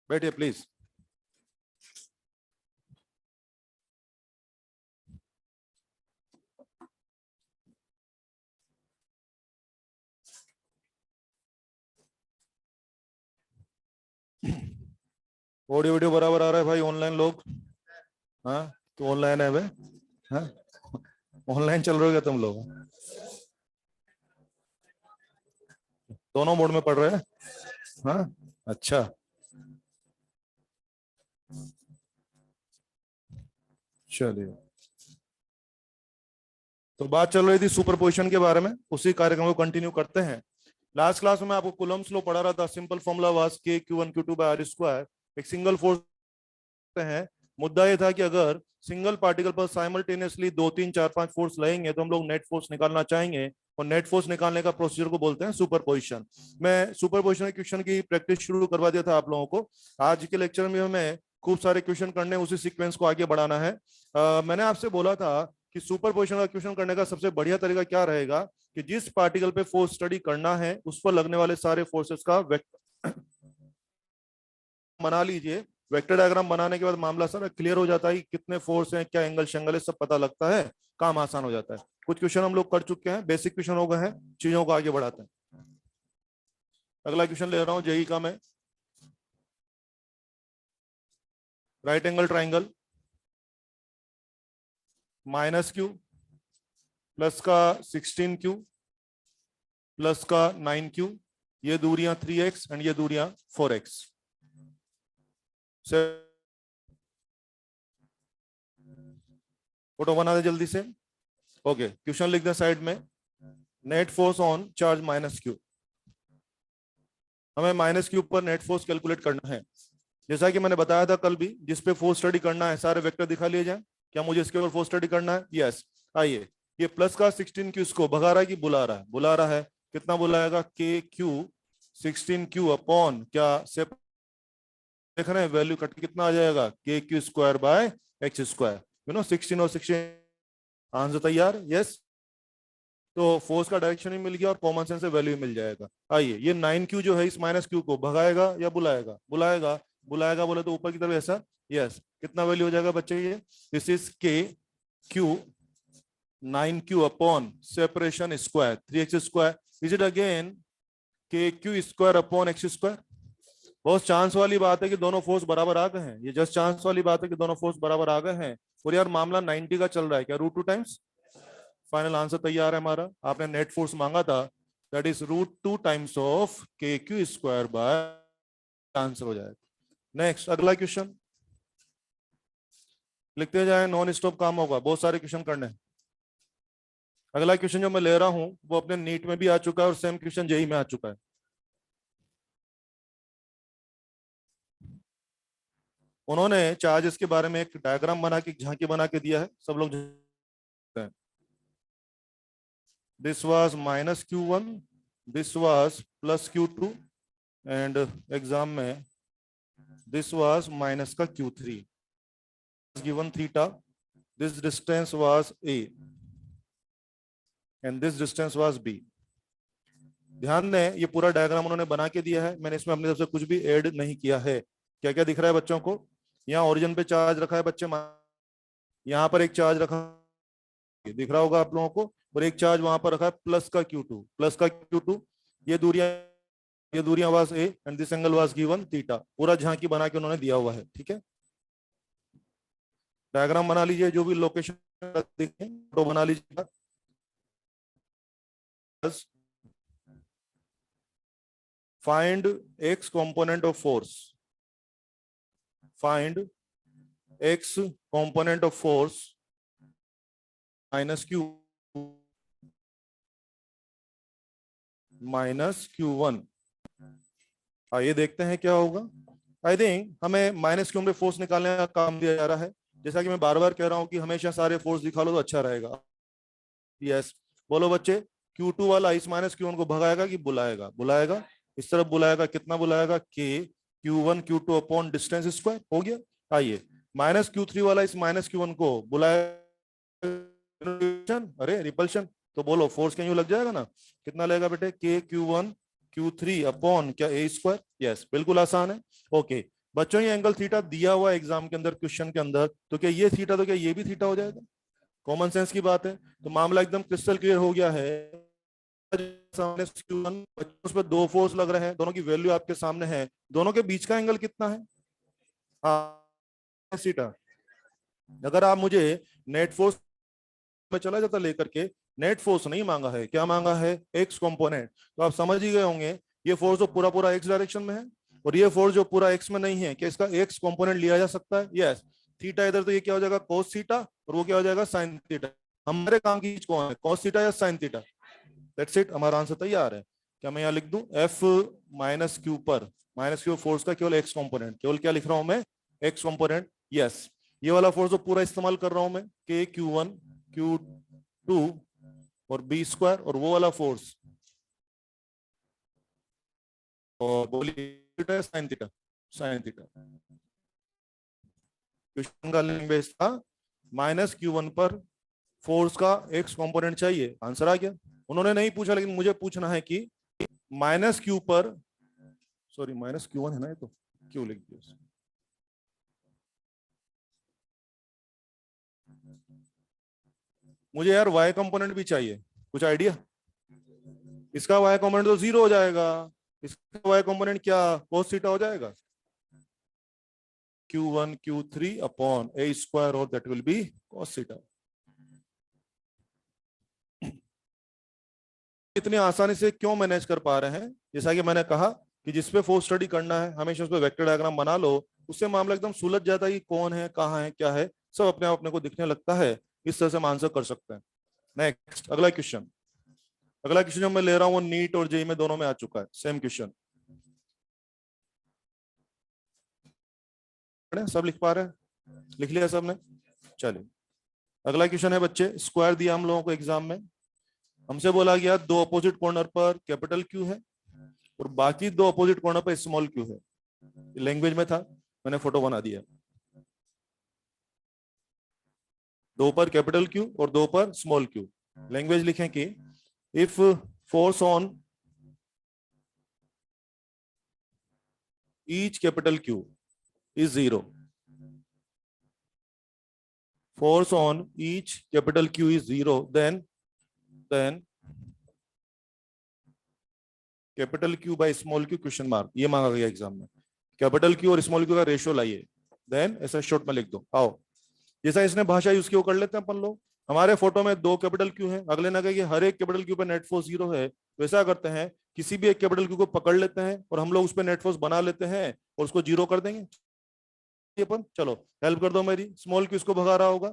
बैठिए please. Audio video बराबर आ रहा है भाई? ऑनलाइन लोग? हाँ, तो ऑनलाइन है भाई? हाँ, ऑनलाइन चल रहे हो क्या तुम लोग? दोनों मोड में पढ़ रहे हैं? हाँ, अच्छा। चलिए, तो बात चल रही थी सुपरपोजिशन के बारे में, उसी कार्यक्रम को कंटिन्यू करते हैं। लास्ट क्लास में मैं आपको कूलम्ब्स लॉ पढ़ा रहा था। Simple formula was k Q1 Q2 by r square. एक सिंगल फोर्स है। मुद्दा ये था कि अगर सिंगल पार्टिकल पर साइमल्टेनियसली 2 3 4 5 फोर्स लगेंगे तो हम लोग नेट फोर्स निकालना चाहेंगे, और नेट फोर्स निकालने का प्रोसीजर को बोलते हैं सुपरपोजिशन। मैं सुपरपोजिशन क्वेश्चन की प्रैक्टिस शुरू करवा दिया था आप लोगों को। आज के लेक्चर में हमें खूब सारे क्वेश्चन करने, उसी सीक्वेंस को आगे बढ़ाना है। मैंने आपसे बोला था कि सुपरपोजिशन का क्वेश्चन करने का सबसे बढ़िया तरीका क्या रहेगा कि जिस पार्टिकल पे फोर्स स्टडी करना है उस पर लगने वाले सारे फोर्सेस का वेक्टर बना लीजिए। वेक्टर डायग्राम बनाने के बाद मामला सारा क्लियर हो जाता है कि कितने फोर्स हैं, क्या एंगल शेंगल है, सब पता लगता है, काम आसान हो जाता है। कुछ क्वेश्चन हम लोग कर चुके हैं, बेसिक क्वेश्चन हो गए हैं, चीजों को आगे बढ़ाते हैं। अगला क्वेश्चन ले रहा हूं जेई का मैं। Right angle triangle, -q plus का 16q प्लस का 9q, ये दूरियां 3x एंड ये दूरियां 4x। फोटो बना दे जल्दी से। ओके, क्वेश्चन लिख दे साइड में। Net force on charge -q। हमें -q पर नेट फोर्स कैलकुलेट करना है। जैसा कि मैंने बताया था कल भी, जिस पे फोर्स स्टडी करना है सारे वेक्टर दिखा लिए जाए। क्या मुझे इसके ऊपर फोर्स स्टडी करना है? यस। आइए, ये प्लस का 16q इसको भगा रहा है कि बुला रहा है? बुला रहा है। कितना बुलाएगा? के क्यू 16q अपॉन क्या से देख रहे हैं वैल्यू कट कितना आ जाएगा? के Q square by x square. 16 और 16 आंसर तैयार। यस, तो फोर्स का डायरेक्शन ही मिल गया और कॉमन सेंस से वैल्यू मिल जाएगा। आइए, ये 9q जो है इस -q को भगाएगा या बुलाएगा? बुलाएगा। बुलाएगा बोले तो ऊपर की तरफ ऐसा। यस, कितना वैल्यू हो जाएगा बच्चे? ये this is K Q 9q upon separation square 3x square. Is it again K Q square upon X square? बहुत चांस वाली बात है कि दोनों फोर्स बराबर आ गए हैं। ये जस्ट चांस वाली बात है कि दोनों फोर्स बराबर आ गए हैं। और यार मामला 90 का चल रहा है, क्या √2 टाइम्स? फाइनल आंसर तैयार है हमारा। आपने नेट फोर्स मांगा था, दैट इज √2 टाइम्स ऑफ के क्यू स्क्वायर बाय, आंसर हो जाएगा। नेक्स्ट, अगला क्वेश्चन लिखते जाए, नॉन स्टॉप काम होगा, बहुत सारे क्वेश्चन करने हैं। अगला क्वेश्चन जो मैं ले रहा हूं वो अपने नीट में भी आ चुका है और सेम क्वेश्चन जेई में आ चुका है। उन्होंने चार्जेस के बारे में एक डायग्राम बना के, झांकी बना के दिया है, सब लोग। This was -q1, this was +q2 and exam में दिस वाज माइनस का q3 given theta. This distance was a and this distance was b. ध्यान दें, ये पूरा डायग्राम उन्होंने बना के दिया है, मैंने इसमें अपनी तरफ से कुछ भी ऐड नहीं किया है। क्या क्या दिख रहा है बच्चों को? यहाँ ओरिजिन पे चार्ज रखा है बच्चे, यहाँ पर एक चार्ज रखा दिख रहा होगा आप लोगों को, और एक चार्ज वहां पर रखा है प्लस का q2। ये दूरियां was a and this angle was given theta. पूरा झांकी बना के उन्होंने दिया हुआ है, ठीक है। डायग्राम बना लीजिए, जो भी लोकेशन दिखे तो बना लीजिएगा। Find x component of force, find x component of force -q -q1। आइए देखते हैं क्या होगा। आई थिंक हमें -q में फोर्स निकालने का काम दिया जा रहा है। जैसा कि मैं बार बार कह रहा हूं कि हमेशा सारे फोर्स दिखा लो तो अच्छा रहेगा। यस, बोलो बच्चे, Q2 वाला इस -q1 को भगाएगा कि बुलाएगा? बुलाएगा। इस तरफ बुलाएगा, कितना बुलाएगा? के Q1 Q2 upon distance square. हो गया। आइए, -q3 वाला इस -q1 को बुलाएगा, अरे रिपल्शन, तो बोलो फोर्स कहीं लग जाएगा ना? कितना लगेगा बेटे? के Q1 Q3 अपॉन क्या a स्क्वायर। यस, बिल्कुल आसान है। ओके, बच्चों ये एंगल थीटा दिया हुआ एग्जाम के अंदर, क्वेश्चन के अंदर, तो क्या ये थीटा, तो क्या ये भी थीटा हो जाएगा? कॉमन सेंस की बात है। तो मामला एकदम क्रिस्टल क्लियर हो गया है। सामने Q1, उस पर दो फोर्स लग रहे हैं, दोनों की वैल्यू आपके सामने है, दोनों के बीच का एंगल कितना है? थीटा। अगर आप मुझे नेट फोर्स में चला जाता लेकर के, नेट फोर्स नहीं मांगा है, क्या मांगा है? X component. तो आप समझ ही गए होंगे ये फोर्स जो पूरा पूरा एक्स डायरेक्शन में है, और ये फोर्स जो पूरा एक्स में नहीं है, क्या इसका एक्स कंपोनेंट लिया जा सकता है? यस। थीटा इधर, तो ये क्या हो जाएगा? कोस थीटा, और वो क्या हो जाएगा? Sine theta. हमारे काम की चीज कौन है? कॉस थीटा या साइन थीटा? दैट्स इट, हमारा आंसर तैयार है। क्या मैं यहाँ लिख दूं एफ माइनस क्यू पर, माइनस क्यू फोर्स का केवल एक्स कंपोनेंट, केवल क्या लिख रहा हूं मैं? X component. यस। ये वाला फोर्स जो पूरा इस्तेमाल कर रहा हूं मैं, के Q1 Q2 और बी स्क्वायर, और वो वाला फोर्स, और बोलिए sine theta, sine theta. Question का लैंग्वेज था -Q1 पर फोर्स का एक्स कंपोनेंट चाहिए, आंसर आ गया। उन्होंने नहीं पूछा, लेकिन मुझे पूछना है कि -Q पर, सॉरी -Q1 है ना, ये तो क्यों लिख दिया? मुझे यार वाई कंपोनेंट भी चाहिए, कुछ आइडिया? इसका वाई कंपोनेंट तो जीरो हो जाएगा, इसका वाई कंपोनेंट क्या कोस थीटा हो जाएगा? Q1 Q3 अपॉन ए स्क्वायर, और that will B cos theta. इतनी आसानी से क्यों मैनेज कर पा रहे हैं? जैसा कि मैंने कहा कि जिस पे फोर्स स्टडी करना है, हमेशा उस पे वेक्टर डायग्राम बना लो, उससे मामला एकदम सुलझ जाता है कि कौन है, कहाँ है, क्या है, सब अपने आप अपने को दिखने लगता है। इस तरह से हम आंसर कर सकते हैं। नेक्स्ट, अगला क्वेश्चन। अगला क्वेश्चन जो मैं ले रहा हूँ वो नीट और जेई में दोनों में आ चुका है, सेम क्वेश्चन। सब लिख पा रहे हैं? लिख लिया सबने? चलिए, अगला क्वेश्चन है बच्चे, स्क्वायर दिया हम लोगों को एग्जाम में, हमसे बोला गया दो अपोजिट कॉर्नर पर कैपिटल क्यू है, और बाकी दो अपोजिट कॉर्नर पर स्मॉल क्यू है। लैंग्वेज में था, मैंने फोटो बना दिया। दो पर कैपिटल क्यू और दो पर स्मॉल क्यू। लैंग्वेज लिखें कि if force on each capital Q is zero, force on each capital Q is zero, then capital Q by small Q question mark, ये मांगा गया एग्जाम में। कैपिटल क्यू और स्मॉल क्यू का ratio लाइए, then ऐसा शॉर्ट में लिख दो। आओ, जैसा इसने भाषा यूज की वो कर लेते हैं अपन लोग। हमारे फोटो में दो कैपिटल क्यू है, अगले ने कहा कि हर एक कैपिटल क्यू पे नेट फोर्स जीरो है, तो ऐसा करते हैं किसी भी एक कैपिटल क्यू को पकड़ लेते हैं और हम लोग उस पर नेट फोर्स बना लेते हैं और उसको जीरो कर देंगे। अपन चलो हेल्प कर दो मेरी, स्मॉल क्यू इसको भगा रहा होगा,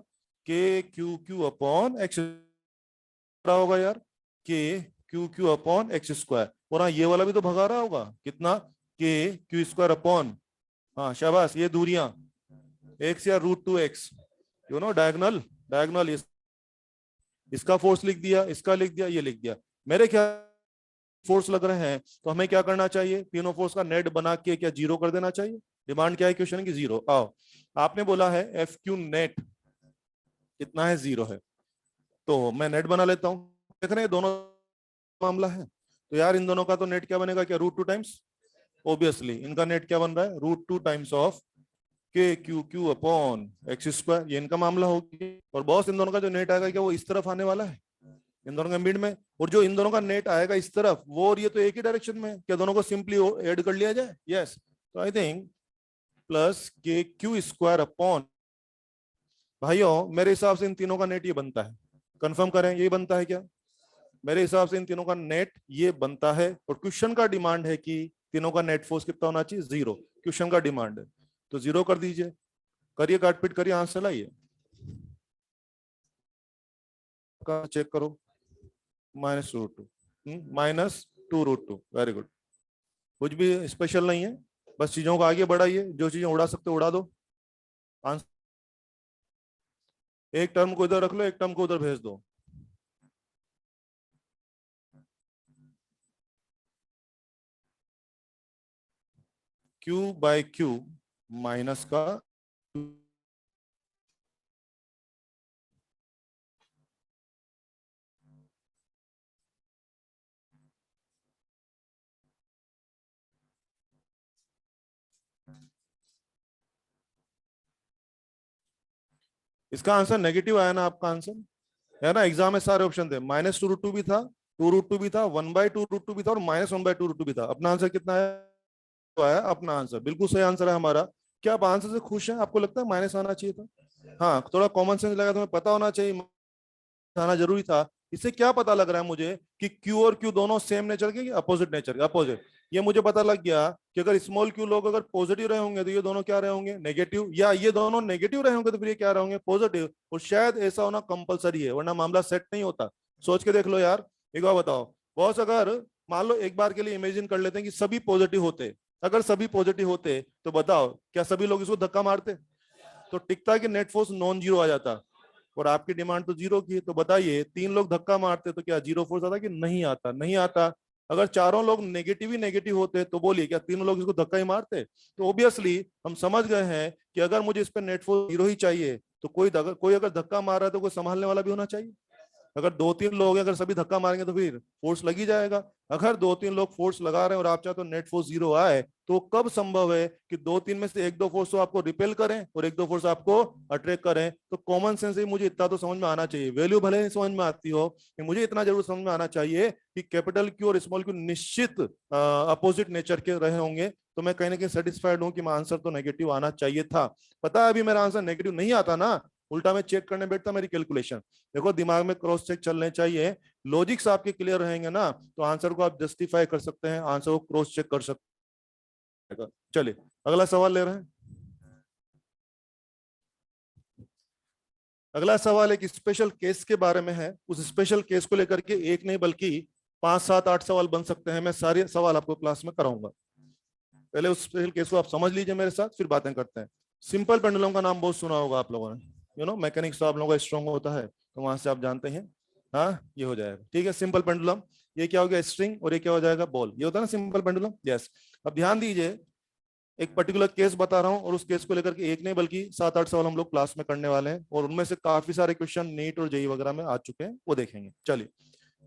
के क्यू क्यू अपॉन एक्स रहा होगा यार, के q q upon X square, और हाँ ये वाला भी तो भगा रहा होगा, कितना? के क्यू स्क्वायर अपॉन, हाँ शाबाश, ये दूरियां एक्स या √2x, you know diagonal, diagonal. इसका फोर्स लिख दिया, इसका लिख दिया, ये लिख दिया। मेरे क्या फोर्स लग रहे हैं, तो हमें क्या करना चाहिए? तीनों फोर्स का नेट बना के क्या जीरो कर देना चाहिए? डिमांड क्या है क्वेश्चन की? जीरो। आओ, आपने बोला है एफ क्यू नेट कितना है? जीरो है, तो मैं नेट बना लेता हूँ। देख रहे हैं दोनों मामला है, तो यार इन दोनों का तो नेट क्या बनेगा? क्या √2 टाइम्स, ऑब्वियसली इनका नेट क्या बन रहा है? √2 टाइम्स ऑफ के q q upon X square, ये इनका मामला होगी। और बॉस इन दोनों का जो नेट आएगा क्या वो इस तरफ आने वाला है, इन दोनों के मिड में, और जो इन दोनों का नेट आएगा इस तरफ, वो और ये तो एक ही डायरेक्शन में, क्या दोनों को सिंपली ऐड कर लिया जाए? यस। तो आई थिंक प्लस के क्यू स्क्वायर अपॉन, भाइयों मेरे हिसाब से इन तीनों का नेट ये बनता है, कंफर्म करें ये बनता है क्या? मेरे हिसाब से इन तीनों का नेट ये बनता है, और क्वेश्चन का डिमांड है कि तीनों का नेट फोर्स कितना होना चाहिए? जीरो, क्वेश्चन का डिमांड है, तो जीरो कर दीजिए, करिए काटपीट करिए, आंसर लाइए, का चेक करो। -√2, -2√2, वेरी गुड। कुछ भी स्पेशल नहीं है, बस चीजों को आगे बढ़ाइए, जो चीजें उड़ा सकते हो उड़ा दो। आंसर, एक टर्म को इधर रख लो, एक टर्म को उधर भेज दो। Q बाय Q माइनस का इसका आंसर नेगेटिव आया ना, आपका आंसर है ना। एग्जाम में सारे ऑप्शन थे, -2√2 भी था, 2√2 भी था, 1/2√2 भी था और -1/2√2 भी था। अपना आंसर कितना आया? अपना आंसर बिल्कुल सही आंसर है हमारा। क्या आप आंसर से खुश हैं? आपको लगता है माइनस आना चाहिए था? हाँ, थोड़ा कॉमन सेंस लगा, तुम्हें पता होना चाहिए आना जरूरी था। इससे क्या पता लग रहा है मुझे कि Q और Q दोनों सेम नेचर के, अपोजिट नेचर के? अपोजिट। ये मुझे पता लग गया कि अगर स्मॉल q लोग अगर पॉजिटिव रहे होंगे तो ये दोनों क्या रहे होंगे? नेगेटिव। या ये दोनों नेगेटिव रहे होंगे तो फिर ये क्या रहे होंगे? पॉजिटिव। और शायद ऐसा होना कंपलसरी है, वरना मामला सेट नहीं होता। सोच के देख लो यार। एक बार बताओ बॉस, अगर मान लो एक बार के लिए इमेजिन कर लेते हैं कि सभी पॉजिटिव होते, अगर सभी पॉजिटिव होते तो बताओ क्या सभी लोग इसको धक्का मारते? तो टिकता कि नेट फोर्स नॉन जीरो आ जाता। और आपकी डिमांड तो जीरो की है, तो बताइए 3 लोग धक्का मारते तो क्या जीरो फोर्स आता कि नहीं आता? नहीं आता। अगर चारों लोग नेगेटिव ही नेगेटिव होते तो बोलिए क्या तीनों लोग इसको धक्का ही मारते? तो ऑब्वियसली हम समझ गए हैं कि अगर मुझे इस पर नेट फोर्स जीरो ही चाहिए तो कोई अगर धक्का मार रहा है तो कोई संभालने वाला भी होना चाहिए। अगर 2-3 लोग अगर सभी धक्का मारेंगे तो फिर फोर्स लगी जाएगा। अगर 2-3 लोग फोर्स लगा रहे हैं और आप चाहते हो नेट फोर्स जीरो आए, तो कब संभव है कि 2-3 में से 1-2 फोर्स तो आपको रिपेल करें और 1-2 फोर्स आपको अट्रैक्ट करें? तो कॉमन सेंस ही मुझे इतना तो समझ में आना चाहिए। वैल्यू भले नहीं समझ में आती हो, मुझे इतना जरूर समझ में आना चाहिए कि कैपिटल क्यू और स्मॉल क्यू निश्चित अपोजिट नेचर के रहे होंगे। तो मैं कहीं ना कहीं सेटिस्फाइड हूं कि मेरा आंसर तो नेगेटिव आना चाहिए था। पता है अभी मेरा आंसर नेगेटिव नहीं आता ना, उल्टा मैं चेक करने बैठता मेरी कैलकुलेशन। देखो दिमाग में क्रॉस चेक चलने चाहिए। लॉजिक्स आपके क्लियर रहेंगे ना तो आंसर को आप जस्टिफाई कर सकते हैं, आंसर को क्रॉस चेक कर सकते हैं। चलिए अगला सवाल ले रहे हैं। अगला सवाल एक स्पेशल केस के बारे में है। उस स्पेशल केस को लेकर के एक नहीं बल्कि 5, 7, 8 सवाल बन सकते हैं। मैं सारे सवाल आपको क्लास में कराऊंगा। पहले उस स्पेशल केस को आप समझ लीजिए मेरे साथ, फिर बातें करते हैं। सिंपल पेंडुलम का नाम बहुत सुना होगा आप लोगों ने। मैकेनिक्स तो आप लोगों का स्ट्रॉन्ग होता है तो वहां से आप जानते हैं। हाँ, ये हो जाएगा ठीक है। सिंपल पेंडुलम, ये क्या हो गया? स्ट्रिंग। और ये क्या हो जाएगा? बॉल। ये होता है ना सिंपल पेंडुलम। यस। अब ध्यान दीजिए, एक पर्टिकुलर केस बता रहा हूं और उस केस को लेकर के एक नहीं बल्कि 7-8 सवाल हम लोग क्लास में करने वाले हैं। और उनमें से काफी सारे क्वेश्चन नीट और जेई वगैरह में आ चुके हैं, वो देखेंगे। चलिए,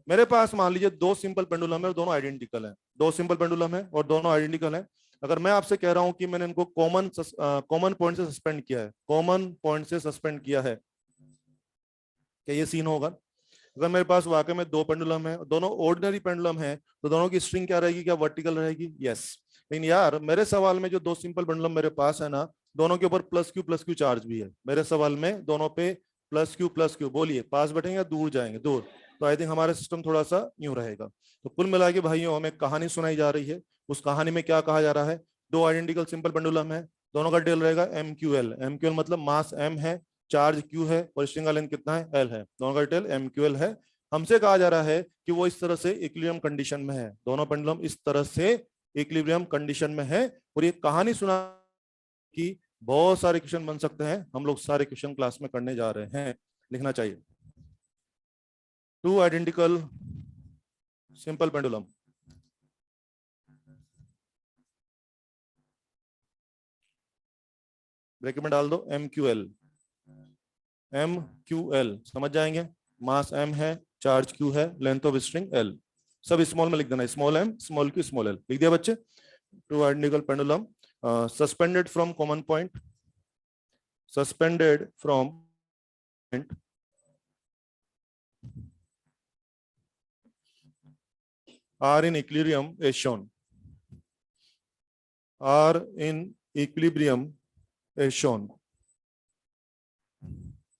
मेरे पास मान लीजिए 2 सिंपल पेंडुलम है और दोनों आइडेंटिकल हैं। 2 सिंपल पेंडुलम है और दोनों आइडेंटिकल हैं। अगर मैं आपसे कह रहा हूं कि मैंने इनको कॉमन पॉइंट से सस्पेंड किया है, कॉमन पॉइंट से सस्पेंड किया है, क्या ये सीन होगा? अगर मेरे पास वाकई में 2 पेंडुलम है, दोनों ऑर्डिनरी पेंडुलम है, तो दोनों की स्ट्रिंग क्या रहेगी? क्या वर्टिकल रहेगी? यस। लेकिन यार मेरे सवाल में जो 2 सिंपल पेंडुलम मेरे पास है ना, दोनों के ऊपर प्लस क्यू चार्ज भी है। मेरे सवाल में दोनों पे प्लस क्यू। बोलिए पास बैठेंगे या दूर जाएंगे? दूर। तो आई थिंक हमारा सिस्टम थोड़ा सा यूं रहेगा। तो कुल मिला के भाइयों हमें कहानी सुनाई जा रही है। उस कहानी में क्या कहा जा रहा है? 2 आइडेंटिकल सिंपल पेंडुलम है, दोनों का डिटेल रहेगा MQL। MQL मतलब मास M है, चार्ज Q है और स्ट्रिंग का लेंथ कितना है? L है। दोनों का डिटेल MQL है। हमसे कहा जा रहा है कि वो इस तरह से इक्विलिब्रियम कंडीशन में है। दोनों पेंडुलम इस तरह से इक्विलिब्रियम कंडीशन में है। और ये कहानी सुना कि बहुत सारे क्वेश्चन बन सकते हैं। हम लोग सारे क्वेश्चन क्लास में करने जा रहे हैं, लिखना चाहिए। 2 आइडेंटिकल सिंपल पेंडुलम, ब्रैकेट में डाल दो MQL। MQL समझ जाएंगे। मास M है, चार्ज Q है, लेंथ ऑफ स्ट्रिंग L। सब स्मॉल में लिख देना, small m small q small l। लिख दिया बच्चे? 2 identical pendulum suspended from common point, suspended from are in equilibrium as shown, are in equilibrium as shown,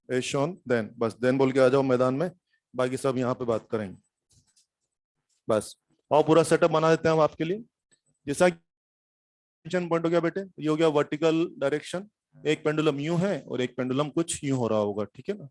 as shown then। बस then बोल के आ जाओ मैदान में, बाकी सब यहाँ पे बात करेंगे। बस और पूरा सेटअप बना देते हैं हम आपके लिए। जैसा पॉइंट हो गया बेटे, ये हो गया वर्टिकल डायरेक्शन। एक पेंडुलम यूं है और एक पेंडुलम कुछ यूं हो रहा होगा, ठीक है ना?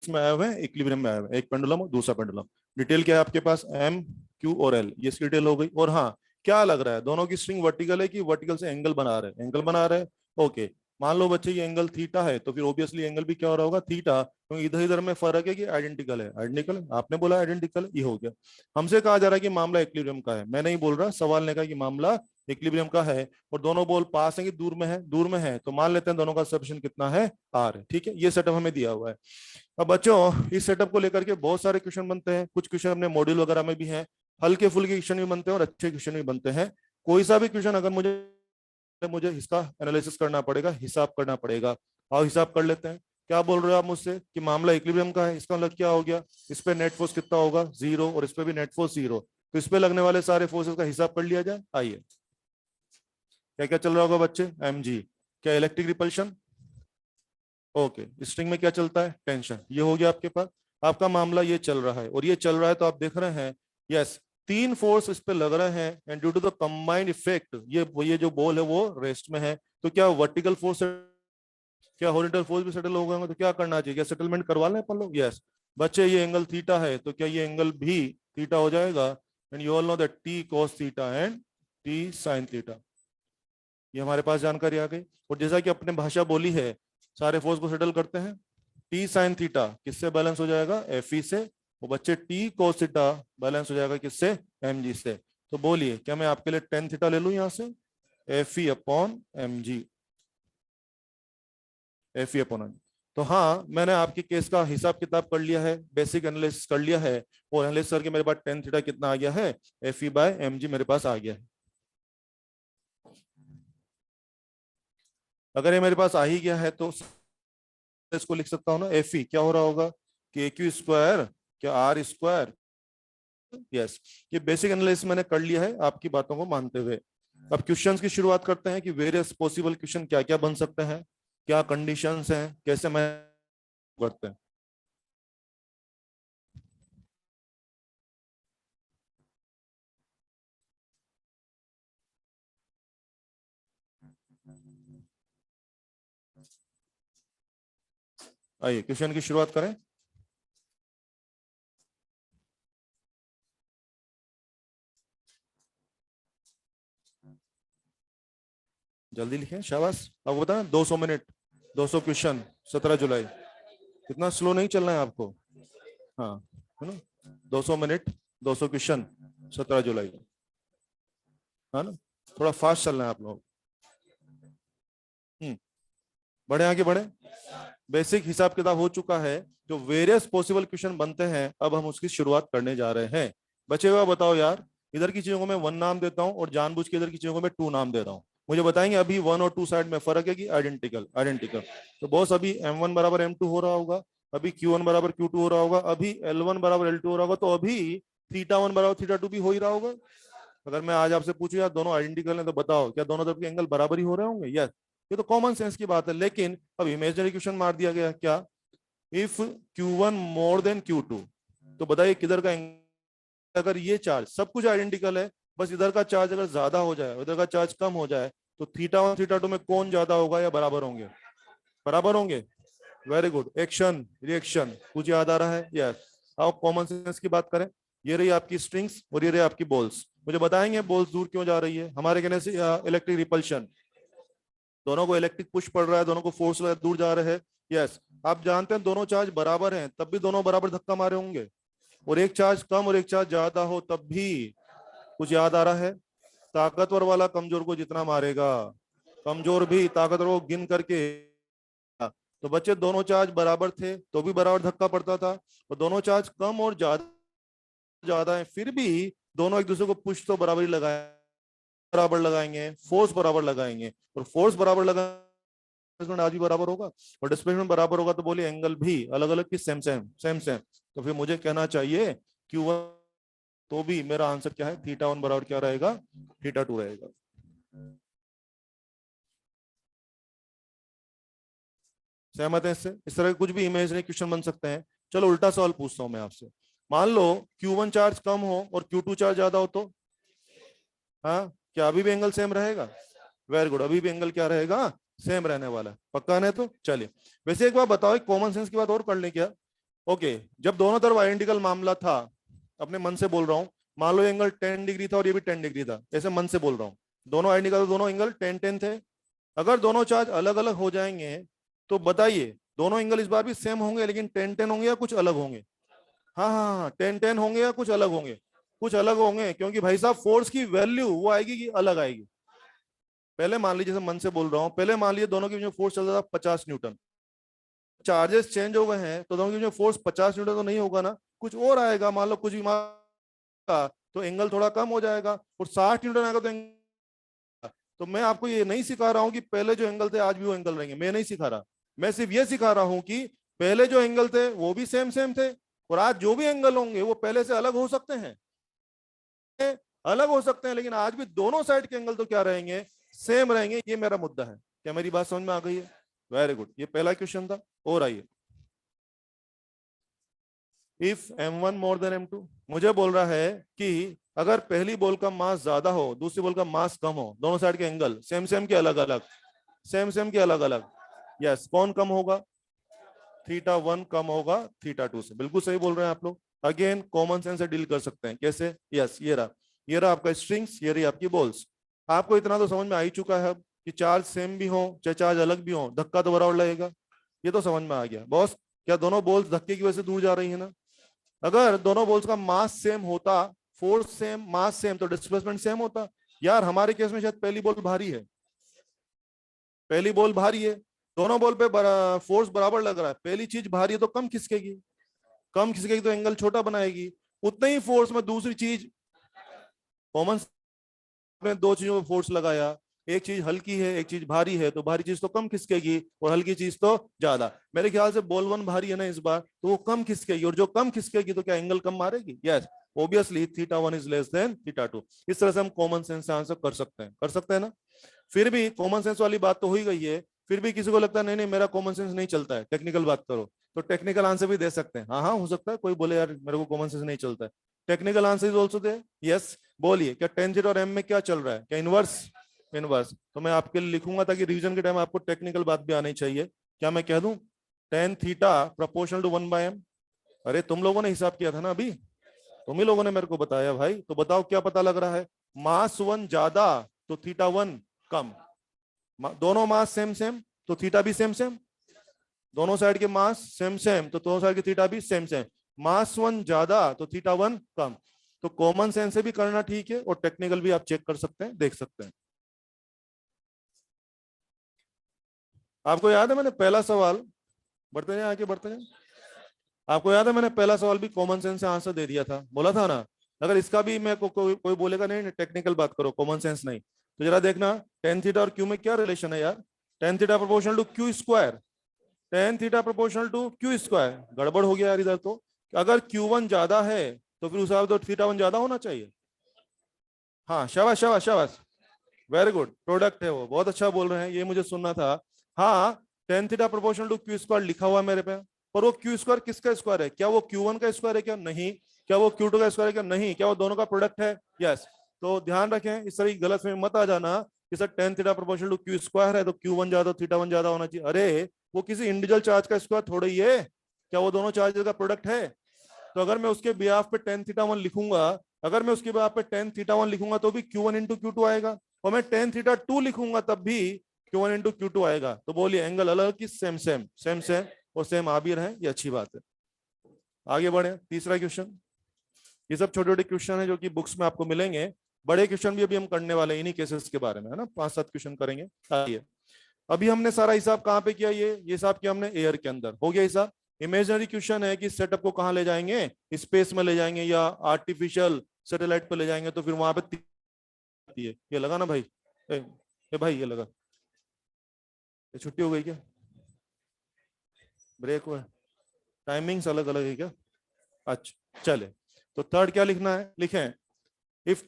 इसमें आया हुआ है, इक्विलिब्रियम में आया हुआ है, एक पेंडुलम और दूसरा पेंडुलम। डिटेल क्या है आपके पास? M Q और L, ये इसकी डिटेल हो गई। और हाँ, क्या लग रहा है दोनों की स्ट्रिंग वर्टिकल है कि वर्टिकल से एंगल बना रहे हैं? एंगल बना रहे हैं। ओके, मान लो बच्चे ये एंगल थीटा है तो फिर ऑब्वियसली एंगल भी क्या हो रहा होगा? थीटा। तो इधर इधर में फर्क है कि आइडेंटिकल है? आइडेंटिकल है, आपने बोला आइडेंटिकल, ये हो गया। हमसे कहा जा रहा है कि मामला इक्विलिब्रियम का है। मैं नहीं बोल रहा, सवाल ने कहा कि मामला इक्विलिब्रियम का है। और दोनों बॉल पास है कि दूर में है? दूर में है। तो मान लेते हैं दोनों का सब्सटेंस कितना है? R है। ठीक है, ये सेटअप हमें दिया हुआ है। अब बच्चों इस सेटअप को लेकर के बहुत सारे क्वेश्चन बनते हैं। कुछ क्वेश्चन अपने मॉड्यूल वगैरह में भी हैं, हल्के फुल्के क्वेश्चन भी बनते हैं और अच्छे क्वेश्चन भी बनते हैं। कोई सा भी क्वेश्चन अगर मुझे मुझे इसका एनालिसिस करना पड़ेगा, हिसाब करना पड़ेगा। आओ हिसाब कर लेते हैं। क्या बोल रहे हो आप मुझसे कि मामला इक्विलिब्रियम का है, इसका मतलब क्या हो गया, इस पे नेट फोर्स कितना होगा, जीरो, और इस पे भी नेट फोर्स जीरो। तो इस पे लगने वाले सारे फोर्सेस का हिसाब कर लिया जाए। आइए, क्या क्या चल रहा होगा बच्चे, mg, क्या इलेक्ट्रिक रिपल्शन, ओके, स्ट्रिंग में क्या चलता है, टेंशन। ये हो गया आपके पास, आपका मामला ये चल रहा है और ये चल रहा है, तो आप देख रहे हैं यस, तीन फोर्स इस पे लग रहे हैं, and due to the combined effect ये जो बॉल है वो रेस्ट में है। तो क्या वर्टिकल फोर्स, क्या हॉरिजॉन्टल फोर्स भी सेटल हो गए, तो क्या करना चाहिए, क्या सेटलमेंट करवा लें अपन लोग, यस। बच्चे ये एंगल थीटा है, तो क्या ये एंगल भी थीटा हो जाएगा, and you all know that T cos theta and T sine theta. ये हमारे पास जानकारी आ गई। और जैसा कि अपने भाषा बोली है, सारे फोर्स को सेटल करते हैं, टी साइन थीटा किससे बैलेंस हो जाएगा, एफ ई से। वो बच्चे टी कोस थीटा बैलेंस हो जाएगा किससे, एम जी से। तो बोलिए, क्या मैं आपके लिए टेन थीटा ले लूं यहां से, F E upon m g, F E upon m. तो हाँ, मैंने आपके केस का हिसाब किताब कर लिया है, बेसिक एनालिसिस कर लिया है, और एनालिसिस करके मेरे पास टेन थीटा कितना आ गया है, F E by m g मेरे पास आ गया है। अगर ये मेरे पास आ ही गया है तो इसको लिख सकता हूँ ना, एफ ई क्या हो रहा होगा, के क्यू स्क्वायर, क्या आर स्क्वायर, यस। ये बेसिक एनालिसिस मैंने कर लिया है आपकी बातों को मानते हुए। अब क्वेश्चंस की शुरुआत करते हैं कि वेरियस पॉसिबल क्वेश्चन क्या क्या बन सकते हैं, क्या कंडीशंस हैं, कैसे मैं करते हैं। आइए क्वेश्चन की शुरुआत करें। जल्दी लिखें, शाबाश। अब बता, 200 मिनट, 200 क्वेश्चन, 17 जुलाई। इतना स्लो नहीं चलना है आपको, हाँ, है ना, 200 मिनट, 200 क्वेश्चन, 17 जुलाई, है ना, थोड़ा फास्ट चलना है आप लोग। बढ़े आगे बढ़े। बेसिक हिसाब किताब हो चुका है, जो वेरियस पॉसिबल क्वेश्चन बनते हैं अब हम उसकी शुरुआत करने जा रहे हैं। बचे हुआ बताओ यार, इधर की चीजों को मैं वन नाम देता हूं और जानबूझ के इधर की चीजों को मैं टू नाम दे रहा हूं। मुझे बताएंगे अभी वन और टू साइड में फर्क है कि आइडेंटिकल, आइडेंटिकल। तो बॉस अभी M1 बराबर M2 हो रहा होगा, अभी Q1 बराबर Q2 हो रहा होगा, अभी L1 बराबर L2 हो रहा होगा, तो अभी थीटा 1 बराबर थीटा 2 भी हो ही रहा होगा। अगर मैं आज आपसे पूछूं यार दोनों आइडेंटिकल हैं, तो बताओ क्या दोनों तरफ के एंगल बराबर ही हो रहे होंगे, यस। ये तो कॉमन सेंस की बात है। लेकिन अब इमेजिनरी क्वेश्चन मार दिया गया, क्या if Q1 more than Q2, तो बताइए किधर का एंगल, अगर ये चार्ज सब कुछ आइडेंटिकल है, बस इधर का चार्ज अगर ज्यादा हो जाए, इधर का चार्ज कम हो जाए, तो थीटा 1 थीटा 2 में कौन ज्यादा होगा या बराबर होंगे, बराबर होंगे। वेरी गुड, एक्शन रिएक्शन कुछ याद आ रहा है, यस। आओ कॉमन सेंस की बात करें। ये रही आपकी स्ट्रिंग्स और ये रही आपकी बॉल्स। मुझे बताएंगे बॉल्स दूर क्यों जा रही है, हमारे कहने से इलेक्ट्रिक रिपल्शन, दोनों को इलेक्ट्रिक पुश पड़ रहा है, दोनों को फोर्स दूर जा रहे हैं, यस। आप जानते हैं दोनों चार्ज बराबर हैं, तब भी दोनों बराबर धक्का मारे होंगे, और एक चार्ज कम और एक चार्ज ज्यादा हो तब भी। कुछ याद आ रहा है, ताकतवर वाला कमजोर को जितना मारेगा, कमजोर भी ताकतवर को गिन करके। तो बच्चे दोनों चार्ज बराबर थे तो भी बराबर धक्का पड़ता था, और दोनों चार्ज कम और ज्यादा ज्यादा है फिर भी दोनों एक दूसरे को पुश तो बराबर ही लगाए, बराबर लगाएंगे, फोर्स बराबर लगाएंगे, और फोर्स बराबर लगा, डिस्प्लेसमेंट आज भी बराबर होगा, और डिस्प्लेसमेंट बराबर होगा तो बोलिए एंगल भी अलग अलग की सेम सेम सेम सेम। तो फिर मुझे कहना चाहिए Q1, तो भी मेरा आंसर क्या है, थीटा 1 बराबर क्या रहेगा, थीटा 2 रहेगा। सहमत है इससे, इस तरह के कुछ भी इमेजिनरी क्वेश्चन बन सकते हैं। चलो उल्टा सवाल पूछता हूं मैं आपसे। मान लो Q1 चार्ज कम हो और Q2 चार्ज ज्यादा हो, तो हाँ, क्या अभी भी एंगल सेम रहेगा, वेरी गुड, अभी भी एंगल क्या रहेगा, सेम रहने वाला है, पक्का नहीं तो चलिए। वैसे एक बार बताओ, एक कॉमन सेंस की बात और कर लें क्या, ओके। जब दोनों तरफ आइडेंटिकल मामला था, अपने मन से बोल रहा हूं, मान लो एंगल 10 डिग्री था और ये भी 10 डिग्री था, ऐसे मन से बोल रहा हूँ, दोनों आइडेंटिकल, दोनों एंगल 10 10 थे। अगर दोनों चार्ज अलग अलग हो जाएंगे, तो बताइए दोनों एंगल इस बार भी सेम होंगे लेकिन 10 10 होंगे या कुछ अलग होंगे, हाँ हाँ हाँ, 10 10 होंगे या कुछ अलग होंगे, कुछ अलग होंगे, क्योंकि भाई साहब फोर्स की वैल्यू वो आएगी कि अलग आएगी। पहले मान लीजिए, जैसे मन से बोल रहा हूँ, पहले मान लीजिए दोनों के बीच में फोर्स चल रहा था 50 न्यूटन, चार्जेस चेंज हो गए हैं तो दोनों के बीच में फोर्स 50 न्यूटन तो नहीं होगा ना, कुछ और आएगा, मान लो कुछ भी मान, तो एंगल थोड़ा कम हो जाएगा, और 60 न्यूटन आएगा तो तो मैं आपको ये नहीं सिखा रहा हूं कि पहले जो एंगल थे आज भी वो एंगल रहेंगे, मैं नहीं सिखा रहा। मैं सिर्फ ये सिखा रहा हूं कि पहले जो एंगल थे वो भी सेम सेम थे, और आज जो भी एंगल होंगे वो पहले से अलग हो सकते हैं, अलग हो सकते हैं, लेकिन आज भी दोनों साइड के एंगल तो क्या रहेंगे, सेम रहेंगे। ये मेरा मुद्दा है। क्या मेरी बात समझ में आ गई है? Very good. ये पहला क्वेश्चन था। और आइए, if m1 more than m2, मुझे बोल रहा है कि अगर पहली बॉल का मास ज्यादा हो, दूसरी बॉल का मास कम हो, दोनों साइड के एंगल सेम सेम के अलग अलग, सेम सेम के अलग अलग, यस, कौन कम होगा? θ1 कम होगा θ2 से। बिल्कुल सही बोल रहे हैं आप लोग। अगेन कॉमन सेंस से डील कर सकते हैं। कैसे? यस, ये रहा आपका स्ट्रिंग्स, ये रही आपकी बॉल्स। आपको इतना तो समझ में आ ही चुका है अब कि चार्ज सेम भी हो चाहे चार्ज अलग भी हो, धक्का तो बराबर लगेगा। ये तो समझ में आ गया बॉस। क्या दोनों बॉल्स धक्के की वजह से दूर जा रही है ना? अगर दोनों बॉल्स का मास सेम होता, फोर्स सेम, मास सेम, तो डिस्प्लेसमेंट सेम होता। यार हमारे केस में शायद पहली बॉल भारी है, पहली बॉल भारी है, दोनों बॉल पे फोर्स बराबर लग रहा है। पहली चीज भारी है तो कम खिसकेगी, कम खिसकेगी तो एंगल छोटा बनाएगी। उतना ही फोर्स में दूसरी चीज, कॉमन में दो चीजों में फोर्स लगाया, एक चीज हल्की है एक चीज भारी है, तो भारी चीज तो कम खिसकेगी और हल्की चीज तो ज्यादा। मेरे ख्याल से बॉल वन भारी है ना इस बार, तो वो कम खिसकेगी, और जो कम खिसकेगी तो क्या एंगल कम मारेगी? Yes, obviously θ1 is less than θ2। इस तरह से हम कॉमन सेंस से आंसर कर सकते हैं ना? फिर भी कॉमन सेंस वाली बात तो हो ही गई है, फिर भी किसी को लगता है नहीं नहीं मेरा कॉमन सेंस नहीं चलता है, टेक्निकल बात करो, तो टेक्निकल आंसर भी दे सकते हैं। हाँ हाँ, हो सकता है कोई बोले यार मेरे को कॉमन सेंस नहीं चलता है, technical answer is also they. Yes, बोलिए, क्या tan थीटा और m में क्या चल रहा है? क्या इनवर्स? इनवर्स। तो मैं आपके लिए लिखूंगा ताकि रिवीजन के टाइम आपको टेक्निकल बात भी आनी चाहिए। क्या मैं कह दूं tan theta proportional to 1/m? अरे तुम लोगों ने हिसाब किया था ना अभी, तुम ही लोगों ने मेरे को बताया भाई। तो बताओ क्या पता लग रहा है? मास 1 ज्यादा तो θ1 कम, दोनों मास सेम सेम तो थीटा भी सेम सेम, दोनों साइड के मास सेम सेम तो दोनों साइड के थीटा भी सेम सेम। मास 1 ज्यादा तो θ1 कम। तो कॉमन सेंस से भी करना ठीक है और टेक्निकल भी आप चेक कर सकते हैं, देख सकते हैं। आपको याद है मैंने पहला सवाल, बढ़ते जाए आगे बढ़ते जाए, आपको याद है मैंने पहला सवाल भी कॉमन सेंस से आंसर दे दिया था, बोला था ना? अगर इसका भी मैं कोई बोलेगा नहीं टेक्निकल बात करो कॉमन सेंस नहीं, तो जरा देखना tan थीटा और क्यू में क्या रिलेशन है यार? tan theta proportional to q square, tan theta proportional to q square. गड़बड़ हो गया यार इधर तो। अगर Q1 ज्यादा है तो फिर उस हिसाब से तो θ1 ज्यादा होना चाहिए। हाँ, शाबाश शाबाश शाबाश, वेरी गुड, प्रोडक्ट है वो, बहुत अच्छा बोल रहे हैं, ये मुझे सुनना था। हाँ, tan theta proportional to q square लिखा हुआ है मेरे पे, पर वो क्यू स्क्वायर किसका स्क्वायर है? क्या वो Q1 का स्क्वायर है? क्या नहीं। क्या वो Q2 का स्क्वायर है? क्या नहीं। क्या वो दोनों का प्रोडक्ट है? यस। तो ध्यान रखें, इस तरह की गलत में मत आ जाना कि sir tan theta proportional to q square है तो Q1 ज्यादा θ1 ज्यादा होना चाहिए। अरे वो किसी इंडिविजुअल चार्ज का स्क्वायर थोड़ा ही है, क्या वो दोनों चार्जेस का प्रोडक्ट है? तो अगर मैं उसके बिहाफ पे tan θ1 लिखूंगा, अगर मैं उसके बिहाफ पे tan θ1 लिखूंगा तो भी Q1 इंटू Q2 आएगा, और मैं tan θ2 लिखूंगा तब भी Q1 इंटू Q2 आएगा। तो बोलिए एंगल अलग की सेम सेम, सेम सेम और सेम आ भी रहे, ये अच्छी बात है। आगे बढ़े, तीसरा क्वेश्चन। ये सब छोटे छोटे क्वेश्चन है जो कि बुक्स में आपको मिलेंगे, बड़े क्वेश्चन भी अभी हम करने वाले हैं इन्हीं केसेस के बारे में, है ना? 5-7 क्वेश्चन करेंगे। आइए, अभी हमने सारा हिसाब कहाँ पे किया? ये हिसाब किया हमने एयर के अंदर, हो गया हिसाब। इमेजिनरी क्वेश्चन है कि सेटअप को कहाँ ले जाएंगे, स्पेस में ले जाएंगे या आर्टिफिशियल सैटेलाइट पे ले जाएंगे, तो फिर वहां पे ये लगा ना भाई, ए भाई ये लगा, ये छुट्टी हो गई क्या? ब्रेक हुआ? टाइमिंग्स अलग अलग है क्या? अच्छा चले, तो थर्ड क्या लिखना है? लिखें इफ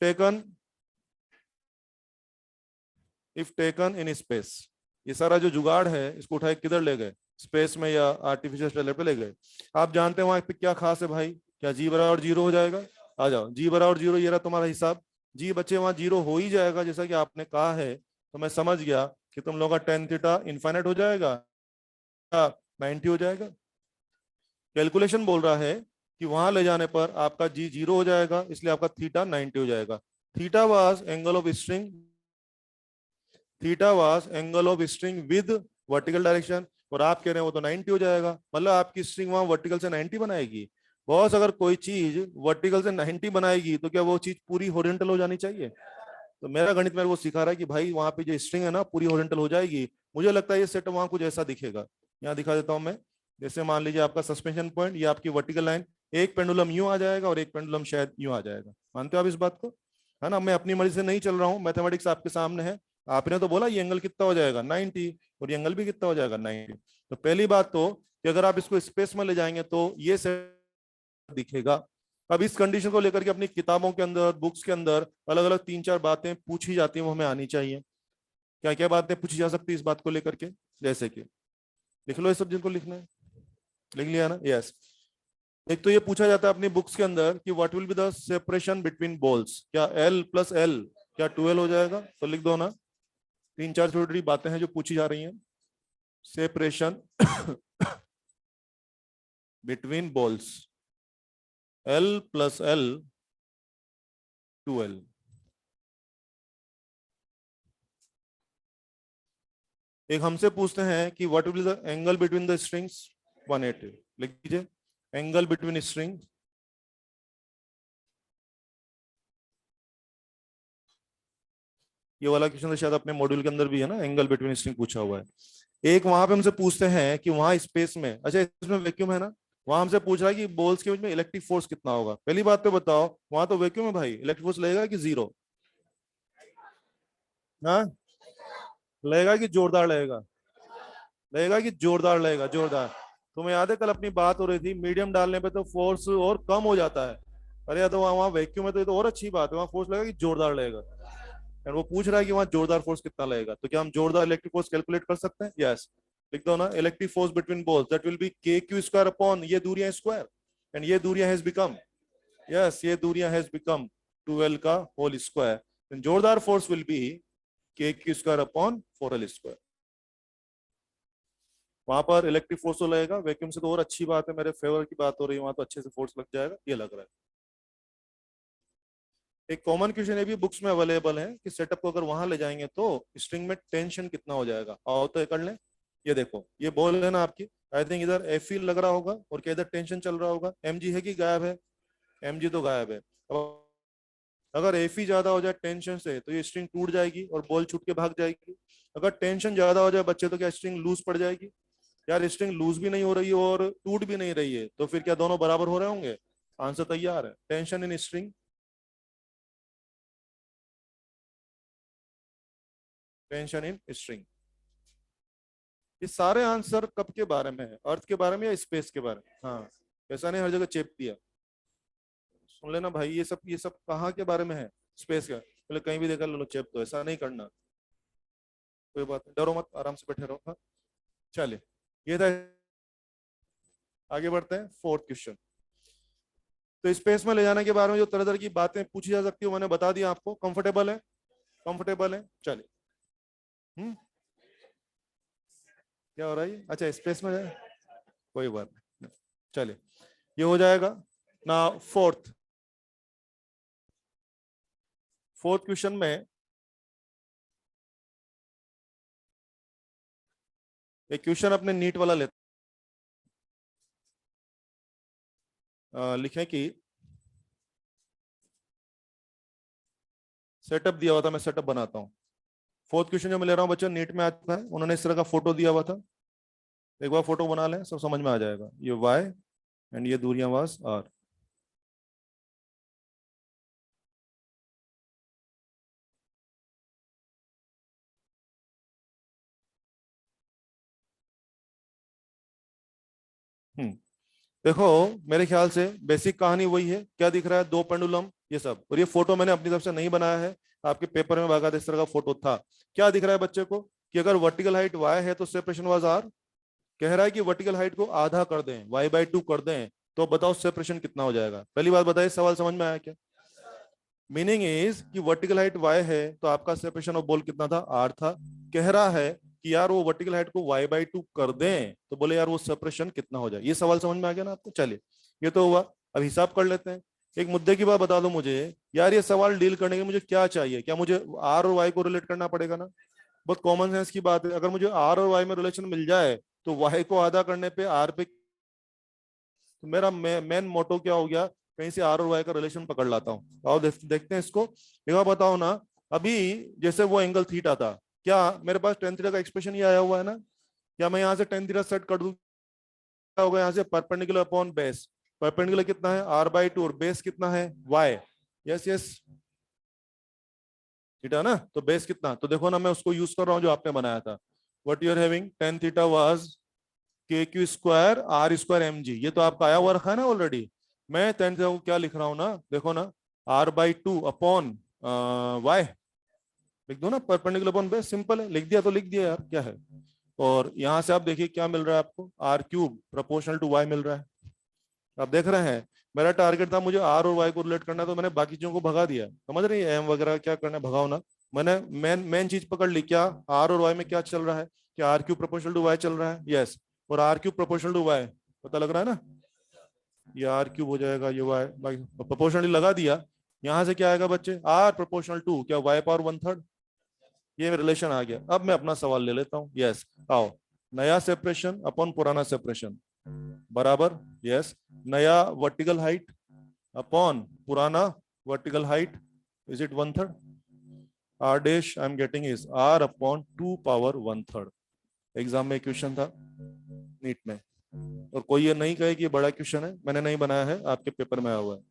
टेकन इन स्पेस। ये सारा जो जुगाड़ है इसको उठाए किधर ले गए? स्पेस में या आर्टिफिशियल सैटेलाइट पे ले गए। आप जानते हैं वहां पे क्या खास है भाई? क्या जी बराबर 0 हो जाएगा? आ जाओ, जी बराबर 0, ये रहा तुम्हारा हिसाब। जी बच्चे वहां 0 हो ही जाएगा जैसा कि आपने कहा है, तो मैं समझ गया कि तुम लोगों का tan थीटा इनफाइनाइट हो जाएगा, 90 हो जाएगा। कैलकुलेशन बोल रहा है कि वहां ले जाने पर आपका जी 0 हो जाएगा, इसलिए आपका थीटा 90 हो जाएगा। Theta was angle of string, theta was angle of string with vertical direction, और आप कह रहे हैं वो तो 90 हो जाएगा, मतलब आपकी स्ट्रिंग वहां वर्टिकल से 90 बनाएगी। बॉस अगर कोई चीज वर्टिकल से 90 बनाएगी तो क्या वो चीज पूरी हॉरिजॉन्टल हो जानी चाहिए? तो मेरा गणित मेरे को सिखा रहा है कि भाई वहां पे जो स्ट्रिंग है ना पूरी हॉरिजॉन्टल हो जाएगी। मुझे लगता है ये सेट वहां कुछ ऐसा दिखेगा, यहाँ दिखा देता हूं मैं। जैसे मान लीजिए आपका सस्पेंशन पॉइंट, ये आपकी वर्टिकल लाइन, एक पेंडुलम यूं आ जाएगा और एक पेंडुलम शायद यूं आ जाएगा। मानते हो आप इस बात को? है ना? मैं अपनी मर्जी से नहीं चल रहा हूँ, मैथमेटिक्स आपके सामने है। आपने तो बोला ये एंगल कितना हो जाएगा 90, और ये एंगल भी कितना हो जाएगा 90। तो पहली बात तो कि अगर आप इसको स्पेस में ले जाएंगे तो ये दिखेगा। अब इस कंडीशन को लेकर के अपनी किताबों के अंदर, बुक्स के अंदर अलग अलग 3-4 बातें पूछी जाती हैं, वो हमें आनी चाहिए। क्या क्या बातें पूछी जा सकती है इस बात को लेकर के? जैसे कि लिख लो ये सब जिनको लिखना है, लिख लिया ना? यस। एक तो ये पूछा जाता है अपनी बुक्स के अंदर कि what will be the separation between balls, क्या L + L क्या 2L हो जाएगा? तो लिख दो ना। 3-4 छोटी छोटी बातें हैं जो पूछी जा रही हैं। Separation between balls, L + L 2L। एक हमसे पूछते हैं कि what will be the angle between the strings, 180। लिख दीजिए एंगल बिटवीन स्ट्रिंग। ये वाला क्वेश्चन तो शायद अपने मॉड्यूल के अंदर भी है ना, एंगल बिटवीन स्ट्रिंग पूछा हुआ है। एक वहां पे हमसे पूछते हैं कि वहां स्पेस में, अच्छा इसमें वैक्यूम है ना, वहां हमसे पूछ रहा है कि बॉल्स के बीच में इलेक्ट्रिक फोर्स कितना होगा। पहली बात तो बताओ, वहां तो वैक्यूम है भाई, इलेक्ट्रिक फोर्स लगेगा कि जीरो? हाँ, लगेगा कि जोरदार लगेगा? लगेगा कि जोरदार लगेगा? जोरदार। तुम्हें याद है कल अपनी बात हो रही थी, मीडियम डालने पे तो फोर्स और कम हो जाता है। अरे यार, तो वहां वैक्यूम है तो ये तो और अच्छी बात है, वहां फोर्स लगेगा कि जोरदार लगेगा। एंड वो पूछ रहा है कि वहां जोरदार फोर्स कितना लगेगा, तो क्या हम जोरदार इलेक्ट्रिक फोर्स कैलकुलेट कर सकते हैं? यस। लिख दो ना, electric force between balls that will be KQ² upon ये दूरियां स्क्वायर, एंड ये दूरियां हैज बिकम, यस ये दूरियां हैज बिकम 2L का होल स्क्वायर। जोरदार force will be KQ² upon 4L²। वहां पर इलेक्ट्रिक फोर्स तो लगेगा, वैक्यूम से तो और अच्छी बात है, मेरे फेवर की बात हो रही है, वहां तो अच्छे से फोर्स लग जाएगा, ये लग रहा है। एक कॉमन क्वेश्चन ये भी बुक्स में अवेलेबल है कि सेटअप को अगर वहां ले जाएंगे तो स्ट्रिंग में टेंशन कितना हो जाएगा। आओ तो ये कर लें। ये देखो, ये बॉल है ना आपकी, आई थिंक इधर Fe लग रहा होगा और क्या इधर टेंशन चल रहा होगा? Mg है कि गायब है? Mg तो गायब है। अब अगर Fe ज्यादा हो जाए टेंशन से तो ये स्ट्रिंग टूट जाएगी और बॉल छूट के भाग जाएगी। अगर टेंशन ज्यादा हो जाए बच्चे तो क्या स्ट्रिंग लूज पड़ जाएगी? यार स्ट्रिंग लूज भी नहीं हो रही है और टूट भी नहीं रही है, तो फिर क्या दोनों बराबर हो रहे होंगे? आंसर तैयार है, tension in string, tension in string. ये सारे आंसर कब के बारे में है? अर्थ के बारे में या स्पेस के बारे में? हाँ, ऐसा नहीं हर जगह चेप दिया। सुन लेना भाई, ये सब कहाँ के बारे में है? स्पेस का, पहले कहीं भी देखा लो चेप, तो ऐसा नहीं करना। कोई बात नहीं, डरो मत, आराम से बैठे रहो। हाँ, चलिए, ये था। आगे बढ़ते हैं, फोर्थ क्वेश्चन। तो स्पेस में ले जाने के बारे में जो तरह तरह की बातें पूछी जा सकती है मैंने बता दिया आपको। कंफर्टेबल है? कंफर्टेबल है, चलिए। क्या हो रहा है? अच्छा, स्पेस में जाए, कोई बात नहीं, चलिए ये हो जाएगा ना। फोर्थ फोर्थ क्वेश्चन में एक क्वेश्चन अपने नीट वाला लेते, लिखें कि सेटअप दिया हुआ था, मैं सेटअप बनाता हूँ। फोर्थ क्वेश्चन जो मैं ले रहा हूँ बच्चों, नीट में आ चुका है, उन्होंने इस तरह का फोटो दिया हुआ था। एक बार फोटो बना लें, सब समझ में आ जाएगा। ये वाई एंड ये दूरियां वास आर। देखो, मेरे ख्याल से बेसिक कहानी वही है। क्या दिख रहा है? दो पेंडुलम, ये सब। और ये फोटो मैंने अपनी तरफ से नहीं बनाया है, आपके पेपर में बाकायदा इस तरह का फोटो था। क्या दिख रहा है बच्चे को कि अगर वर्टिकल हाइट y है तो सेपरेशन वाज r। कह रहा है कि वर्टिकल हाइट को आधा कर दें, y/2 कर दें, तो बताओ सेपरेशन कितना हो जाएगा? पहली बात बताइए, सवाल समझ में आया क्या? मीनिंग इज कि वर्टिकल हाइट y है तो आपका सेपरेशन ऑफ बॉल कितना था? r था। कह रहा है कि यार वो वर्टिकल हाइट को y/2 कर दें, तो बोले यार वो सेपरेशन कितना हो जाए। ये सवाल समझ में आ गया ना आपको? चलिए, ये तो हुआ। अब हिसाब कर लेते हैं। एक मुद्दे की बात बता दो मुझे, यार ये सवाल डील करने के लिए मुझे क्या चाहिए? क्या मुझे r और y को रिलेट करना पड़ेगा ना? बहुत कॉमन सेंस की बात है। अगर मुझे r और y में रिलेशन मिल जाए तो y को आधा करने पे r पे, तो मेरा मेन मोटो क्या हो गया? कहीं से आर और वाई का रिलेशन पकड़ लाता हूँ। आओ देखते हैं इसको। एक बार बताओ ना, अभी जैसे वो एंगल थीटा था, क्या मेरे पास टेन थीटा का एक्सप्रेशन ही आया हुआ है ना? क्या मैं यहाँ से टेन थीटा सेट कर दूं? क्या होगा यहाँ से? Perpendicular upon base. परपेंडिकुलर कितना है? r/2, और बेस कितना है? y। यस यस, थीटा ना, तो बेस कितना, तो देखो ना मैं उसको यूज कर रहा हूँ जो आपने बनाया था, what you are having, tan theta was K Q square are square M G, ये तो आपका आया हुआ रखा है ना ऑलरेडी। मैं टेन थीटा को क्या लिख रहा हूँ ना, देखो ना, r by two upon y, लिख दो ना, परपेंडिकुलर अपॉन बेस, सिंपल है, लिख दिया तो लिख दिया यार, क्या है। और यहां से आप देखिए क्या मिल रहा है आपको, R cube proportional to Y मिल रहा है। आप देख रहे हैं, मेरा टारगेट था मुझे आर और वाई को रिलेट करना, तो मैंने बाकी चीजों को भगा दिया, समझ रही है, एम वगैरह क्या करना है भगाओ ना। मैंने मेन मेन चीज पकड़ ली, क्या आर और वाई में क्या चल रहा है, क्या r cube proportional to y चल रहा है, यस, और r cube proportional to y, पता लग रहा है ना, ये आर क्यूब हो जाएगा, ये वाई प्रोपोर्शनली लगा दिया। यहां से क्या आएगा बच्चे, आर प्रोपोर्शनल टू क्या वाई पावर वन थर्ड, ये रिलेशन आ गया। अब मैं अपना सवाल ले लेता हूँ, यस, आओ, नया सेपरेशन अपॉन पुराना सेपरेशन बराबर, यस, नया वर्टिकल हाइट अपॉन पुराना vertical height, is it one third, r dash I am getting is r upon two power one third. Exam में क्वेश्चन था नीट में, और कोई ये नहीं कहे कि ये बड़ा क्वेश्चन है, मैंने नहीं बनाया है, आपके पेपर में आया हुआ है,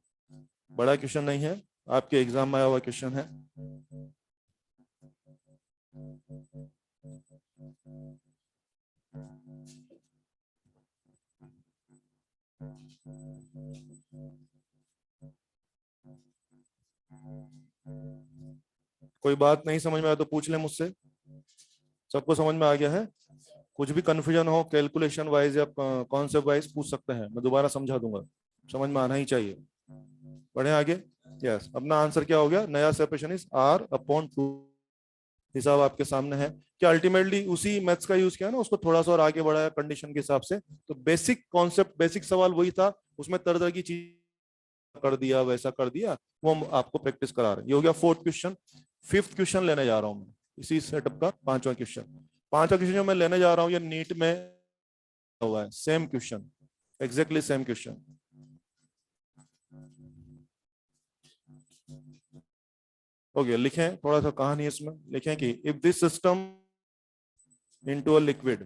बड़ा क्वेश्चन नहीं है, आपके एग्जाम में आया हुआ क्वेश्चन है। कोई बात नहीं समझ में आया तो पूछ ले मुझसे, सबको समझ में आ गया है, कुछ भी कंफ्यूजन हो कैलकुलेशन वाइज या कॉन्सेप्ट वाइज पूछ सकते हैं, मैं दोबारा समझा दूंगा, समझ में आना ही चाहिए। बढ़े आगे, यस, अपना आंसर क्या हो गया, नया separation is r upon two, हिसाब आपके सामने है। क्या अल्टीमेटली उसी मैथ्स का यूज किया ना, उसको थोड़ा सा और आगे बढ़ाया कंडीशन के हिसाब से, तो बेसिक कॉन्सेप्ट बेसिक सवाल वही था, उसमें तरह तरह की चीज कर दिया, वैसा कर दिया, वो हम आपको प्रैक्टिस करा रहे हैं। ये हो गया फोर्थ क्वेश्चन। फिफ्थ क्वेश्चन लेने जा रहा हूं मैं, इसी सेटअप का पांचवा क्वेश्चन। पांचवा क्वेश्चन जो मैं लेने जा रहा हूँ ये नीट में हुआ है, same question, exactly same question. Okay, लिखें थोड़ा सा कहानी इसमें, लिखें कि if this system into a liquid,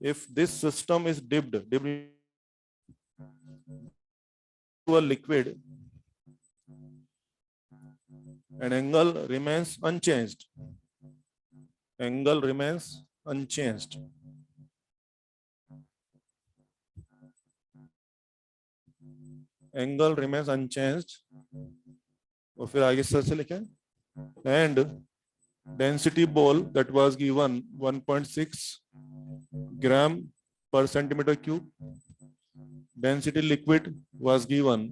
if this system is dipped to a liquid, and angle remains unchanged, angle remains unchanged, angle remains unchanged, और फिर आगे से लिखें, and density ball that was given 1.6 gram per centimeter cube, density liquid was given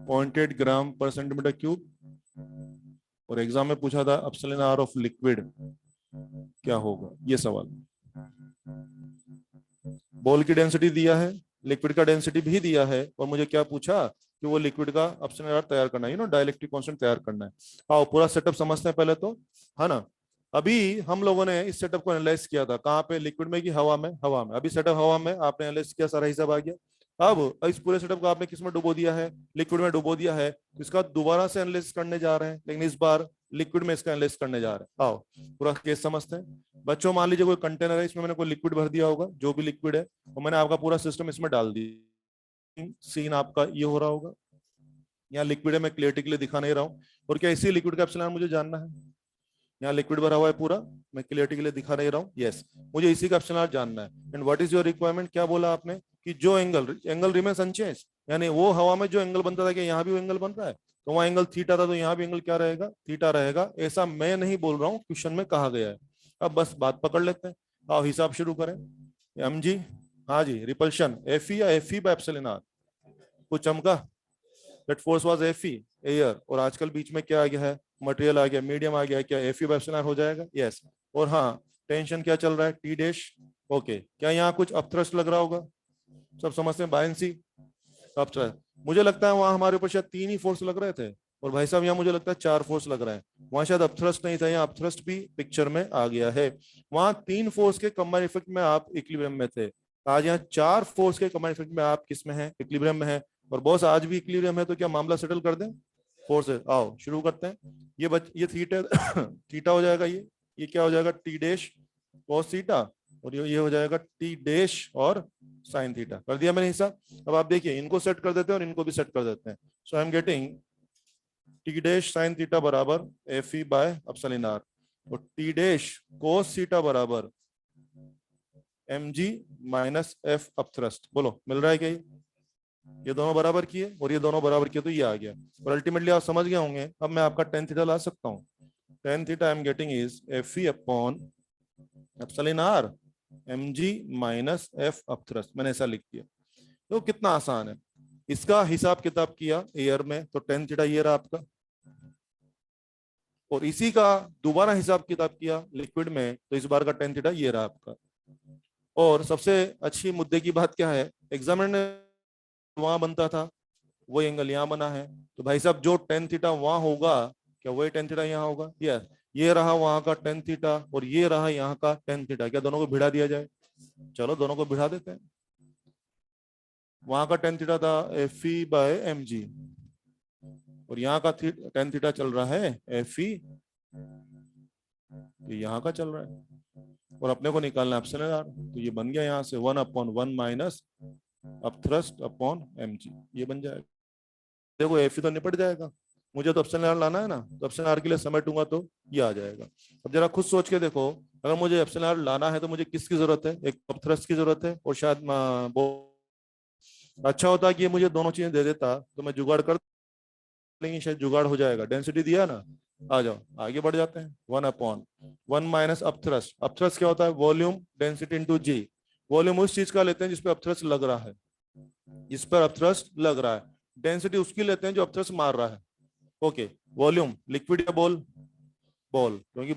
0.8 ग्राम पर centimetre cube, और exam में पूछा था एप्सिलॉन आर ऑफ लिक्विड क्या होगा, ये सवाल। बॉल की डेंसिटी दिया है, लिक्विड का डेंसिटी भी दिया है, और मुझे क्या पूछा कि वो लिक्विड का एप्सिलॉन आर तैयार करना है, डाइलेक्ट्रिक कांस्टेंट तैयार करना है। आओ पूरा सेटअप समझते हैं पहले तो, है ना। अभी हम लोगों ने इस सेटअप को एनालाइज किया था, कहाँ पे, लिक्विड में कि हवा में, हवा में। अभी सेटअप हवा में, आपने एनालाइज किया, सारा हिसाब आ गया। अब इस पूरे सेटअप को आपने किस में डुबो दिया है, लिक्विड में डुबो दिया है, तो इसका दोबारा से एनालिसिस करने जा रहे हैं, लेकिन इस बार लिक्विड में इसका एनालिसिस करने जा रहे हैं। आओ पूरा केस समझते हैं बच्चों। मान लीजिए कोई कंटेनर है, इसमें मैंने कोई लिक्विड भर दिया होगा, जो भी लिक्विड है, और मैंने आपका पूरा सिस्टम इसमें डाल दिया। सीन आपका ये हो रहा होगा, यहाँ लिक्विड है, मैं क्लियरिटी के लिए दिखा नहीं रहा हूँ, और क्या इसी लिक्विड का एप्सिलॉन मुझे जानना है, यहाँ लिक्विड भरा हुआ है पूरा, मैं क्लियरिटी के लिए दिखा नहीं रहा हूँ, यस, मुझे इसी का एप्सिलॉन जानना है। And what is your requirement, क्या बोला आपने कि जो एंगल रिमेन्स अनचेंज, यानी वो हवा में जो एंगल बनता था कि यहाँ भी वो एंगल बन रहा है, तो वहाँ एंगल थीटा था, तो यहाँ भी एंगल क्या रहेगा, थीटा रहेगा। ऐसा मैं नहीं बोल रहा हूँ, क्वेश्चन में कहा गया है। अब बस बात पकड़ लेते हैं, आओ हिसाब शुरू करें। एम जी, हाँ जी, रिपल्शन एफ ई या F E by epsilon r, कुछ चमका, that force was F E, air, और आजकल बीच में क्या आ गया है, मटेरियल आ गया, मीडियम आ गया, क्या F E by epsilon r हो जाएगा, यस। और हाँ, टेंशन क्या चल रहा है, टी डैश, ओके। क्या यहाँ कुछ अपथ्रस्ट लग रहा होगा, सब समझते हैं, बायंसी अपथ्रस्ट। मुझे लगता है वहां हमारे ऊपर शायद 3 ही फोर्स लग रहे थे, और भाई साहब यहाँ मुझे लगता है 4 फोर्स लग रहे हैं। वहां शायद अपथ्रस्ट नहीं था, यहाँ अपथ्रस्ट भी पिक्चर में आ गया है। वहां 3 फोर्स के कंबाइंड इफेक्ट में आप इक्विलिब्रियम में थे, आज यहाँ 4 फोर्स के कंबाइंड इफेक्ट में आप किस में है, इक्विलिब्रियम में है। और बॉस आज भी इक्विलिब्रियम है, तो क्या मामला सेटल कर दें, फोर्स है। आओ शुरू करते हैं। ये थीटा थीटा हो जाएगा, ये क्या हो जाएगा, टी डैश कॉस थीटा, और ये हो जाएगा टी डैश और साइन थीटा। कर दिया मैंने हिसाब। अब आप देखिए, इनको सेट कर देते हैं और इनको भी सेट कर देते हैं। So I am getting T dash sine theta बराबर F E by epsilon R, और टी डैश कोस थीटा बराबर एम जी माइनस एफ अपथ्रस्ट। बोलो मिल रहा है क्या? ये दोनों बराबर किए और ये दोनों बराबर किए तो ये आ गया, और अल्टीमेटली आप समझ गए होंगे। अब मैं आपका टेन थीटा ला सकता हूँ। Tan theta I am getting is F E upon epsilon r m ji minus F upthrust. मैंने ऐसा लिख दिया। तो कितना आसान है। इसका हिसाब किताब किया एयर में तो टेन थीटा ये रहा आपका, और इसी का दोबारा हिसाब किताब किया लिक्विड में तो इस बार का टेन थीटा ये रहा आपका। और सबसे अच्छी मुद्दे की बात क्या है, एग्जामिनर वहां बनता था, वो एंगल यहाँ बना है, तो भाई साहब जो टेन थीटा वहां होगा क्या वही टेन थीटा यहाँ होगा? यस, ये रहा वहां का टेन थीटा और ये रहा यहाँ का टेन थीटा। क्या दोनों को भिड़ा दिया जाए? चलो दोनों को भिड़ा देते हैं। वहां का टेन थीटा था F E by m g, और यहाँ का टेन थीटा चल रहा है एफ ई, यहाँ का चल रहा है, और अपने को निकालना है एप्सिलॉन आर। तो ये बन गया यहाँ से 1/1 माइनस अपथ्रस्ट अपॉन एम जी, ये बन जाएगा। देखो एफ ई तो निपट जाएगा, मुझे तो एप्सिलॉन आर लाना है ना, तो एप्सिलॉन आर के लिए समेटूंगा तो ये आ जाएगा। अब जरा खुद सोच के देखो, अगर मुझे एप्सिलॉन आर लाना है तो मुझे किसकी जरूरत है? एक अपथ्रस्ट की जरूरत है, और शायद अच्छा होता कि ये मुझे दोनों चीजें दे देता तो मैं जुगाड़ कर लेंगे, शायद जुगाड़ हो जाएगा। डेंसिटी दिया ना, आ जाओ आगे बढ़ जाते हैं। 1/1 माइनस अपथ्रस्ट। अपथ्रस्ट क्या होता है? वॉल्यूम डेंसिटी इंटू जी। वॉल्यूम उस चीज का लेते हैं जिसपे अपथ्रस्ट लग रहा है, जिस पर अपथ्रस्ट लग रहा है। डेंसिटी उसकी लेते हैं जो अपथ्रस्ट मार रहा है। ओके, वॉल्यूम लिक्विड या बॉल? बॉल, क्योंकि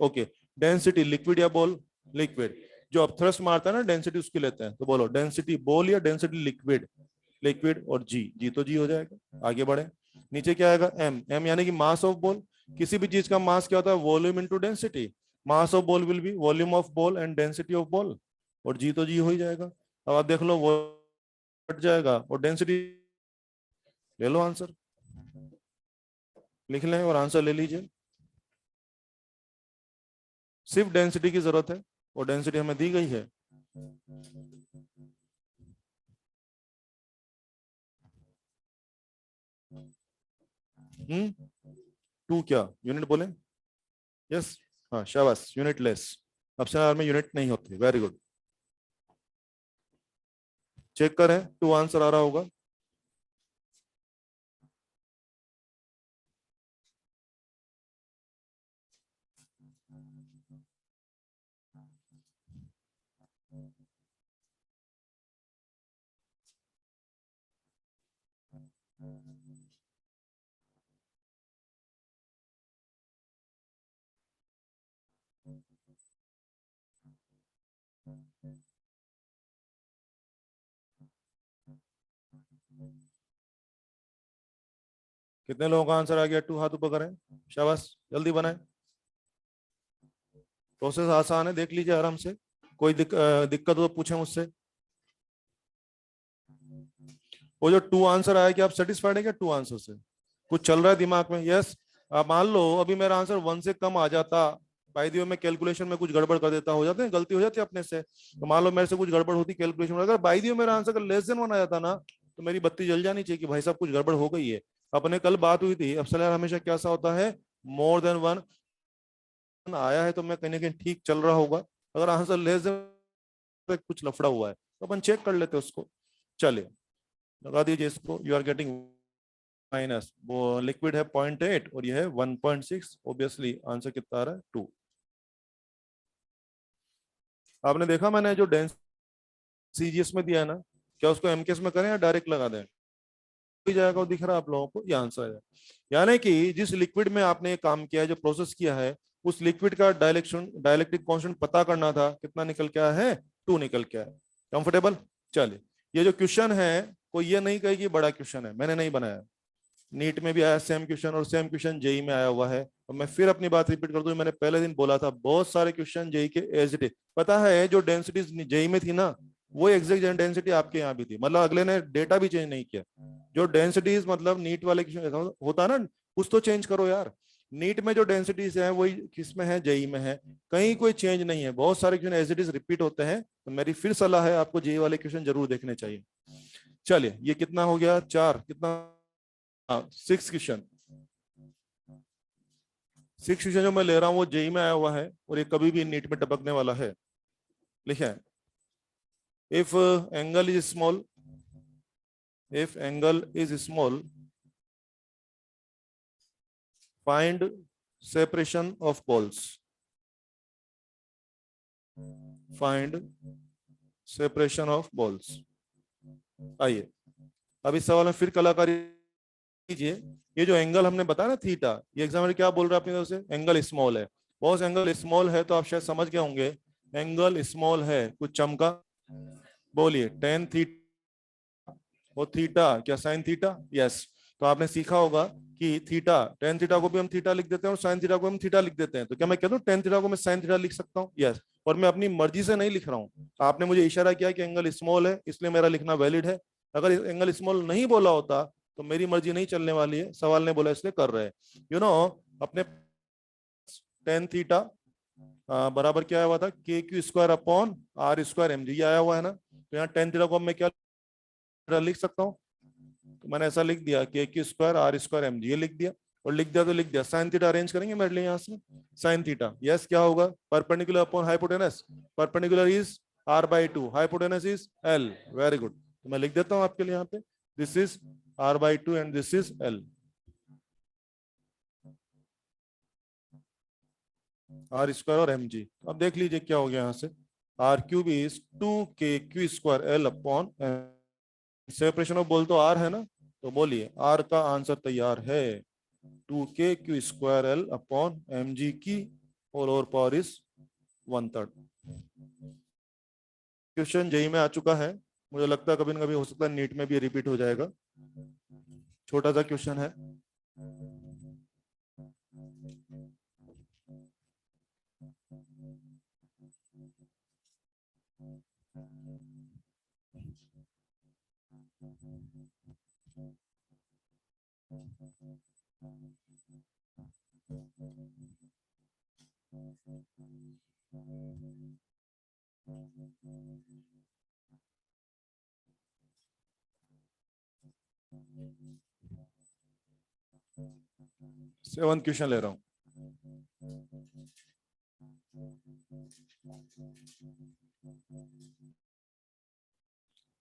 ओके, डेंसिटी लिक्विड या बॉल? लिक्विड। जो अपथ्रस्ट मारता है ना डेंसिटी उसकी लेते हैं, तो बोलो डेंसिटी बॉल या डेंसिटी लिक्विड? लिक्विड। और जी, जी तो जी हो जाएगा। आगे बढ़े, नीचे क्या आएगा? एम। एम यानी कि मास ऑफ बॉल। किसी भी चीज का मास क्या होता है? Volume into density. Mass of ball will be volume of ball and density of ball, और जी तो जी हो ही जाएगा। अब आप देख लो, वो हट जाएगा और डेंसिटी ले लो, आंसर लिख लें और आंसर ले लीजिए। सिर्फ डेंसिटी की जरूरत है, और डेंसिटी हमें दी गई है। हम्म, टू क्या यूनिट बोले? यस, हाँ शाबाश, यूनिट लेस। ऑप्शन आर में यूनिट नहीं होती। Very good. चेक करें, टू आंसर आ रहा होगा। कितने लोगों का आंसर आ गया? टू, हाथ ऊपर करें। शाबाश, जल्दी बनाए। प्रोसेस आसान है, देख लीजिए आराम से। कोई दिक्कत हो तो पूछे मुझसे। वो जो टू आंसर आया, कि आप सेटिस्फाइड है क्या टू आंसर से? कुछ चल रहा है दिमाग में? यस। आप मान लो अभी मेरा आंसर वन से कम आ जाता, बाय द वे मैं कैलकुलेशन में कुछ गड़बड़ कर देता, हो जाते हैं गलती हो जाती है अपने से, तो मान लो मेरे से कुछ गड़बड़ होती कैलकुलेशन में, अगर बाय द वे मेरा आंसर लेस देन वन आ जाता ना, तो मेरी बत्ती जल जानी चाहिए कि भाई साहब कुछ गड़बड़ हो गई है। अपने कल बात हुई थी, अफसर हमेशा क्या सा होता है? मोर देन वन आया है तो मैं कहीं ना कहीं ठीक चल रहा होगा, अगर आंसर लेस देन कुछ लफड़ा हुआ है तो अपन चेक कर लेते उसको। चलिए लगा दीजिए इसको। यू आर गेटिंग माइनस, वो लिक्विड है 0.8 और ये है 1.6। ऑब्वियसली आंसर कितना आ रहा है? 2। आपने देखा मैंने जो डेंस सीजीएस में दिया है ना, क्या उसको एमकेएस में करें या डायरेक्ट लगा दें? हो जाएगा, वो दिख रहा है आप लोगों को, ये आंसर है। यानी कि जिस लिक्विड में आपने काम किया है, जो प्रोसेस किया है, उस लिक्विड का डाइलेक्ट्रिक कांस्टेंट पता करना था, कितना निकल के आया है? 2 निकल के आया। कंफर्टेबल? चलिए, ये जो क्वेश्चन है, कोई ये नहीं कहे कि बड़ा क्वेश्चन है, मैंने नहीं बनाया। नीट में भी आया सेम क्वेश्चन, और सेम क्वेश्चन जेई में आया हुआ है। और मैं फिर अपनी बात रिपीट कर दूं, मैंने पहले दिन बोला था बहुत सारे क्वेश्चन जेई के एज इट इज पता है, जो डेंसिटीज जेई में थी ना, वो एग्जैक्ट डेंसिटी आपके यहाँ भी थी, मतलब अगले ने डेटा भी चेंज नहीं किया। जो डेंसिटीज मतलब नीट वाले क्वेश्चन होता ना, कुछ तो चेंज करो यार। नीट में जो डेंसिटीज है वही किस में है? जेई में है। कहीं कोई चेंज नहीं है, बहुत सारे question as it is repeat होते हैं। तो मेरी फिर सलाह है आपको जेई वाले क्वेश्चन जरूर देखने चाहिए। चलिए, ये कितना हो गया? 4। कितना हाँ, सिक्स क्वेश्चन जो मैं ले रहा हूँ वो जेई में आया हुआ है और ये कभी भी नीट में टपकने वाला है। लिखे, if angle is small, if angle is small, find separation of poles, find separation of poles। आइए अब इस सवाल में फिर कलाकारी कीजिए। ये जो एंगल हमने बताया ना थीटा, ये एग्जामिनर क्या बोल रहा है अपनी तरफ से, एंगल स्मॉल है। बॉस एंगल स्मॉल है तो आप शायद समझ गए होंगे, एंगल स्मॉल है, कुछ चमका, बोलिए टेन थीटा और थीटा क्या साइन थीटा, यस। तो आपने सीखा होगा कि थीटा, टेन थीटा को भी हम थीटा लिख देते हैं और साइन थीटा को हम थीटा लिख देते हैं। तो क्या मैं कह दूं टेन थीटा को मैं साइन थीटा लिख सकता हूं, यस। और मैं अपनी मर्जी से नहीं लिख रहा हूं, आपने मुझे इशारा किया कि एंगल स्मॉल है इसलिए मेरा लिखना वैलिड है। अगर एंगल स्मॉल नहीं बोला होता तो मेरी मर्जी नहीं चलने वाली है, सवाल ने बोला इसलिए कर रहे हैं। अपने टेन थीटा बराबर क्या आया हुआ था, k Q square upon r square M g, आया हुआ है ना। तो यहाँ टेन थीटा को मैं क्या लिख सकता हूँ, तो मैंने ऐसा लिख दिया k Q square are square M G, ये लिख दिया। और लिख दिया तो लिख दिया, साइन थीटा अरेंज करेंगे मेरे लिए यहाँ से, साइन थीटा, यस क्या होगा, perpendicular upon hypotenuse, perpendicular is r by two, hypotenuse is l, very good. तो मैं लिख देता हूँ आपके लिए यहाँ पे, this is r by two and this is l. R square और एम जी, अब देख लीजिए क्या हो गया यहाँ से, r cube is two k Q square l upon, separation of ball तो आर है ना, तो बोलिए आर का आंसर तैयार है, two k Q square l upon m g की और पावर इज 1/3। क्वेश्चन जेई में आ चुका है, मुझे लगता है कभी न कभी हो सकता है नीट में भी रिपीट हो जाएगा। छोटा सा क्वेश्चन है, सेवन क्वेश्चन ले रहा हूं।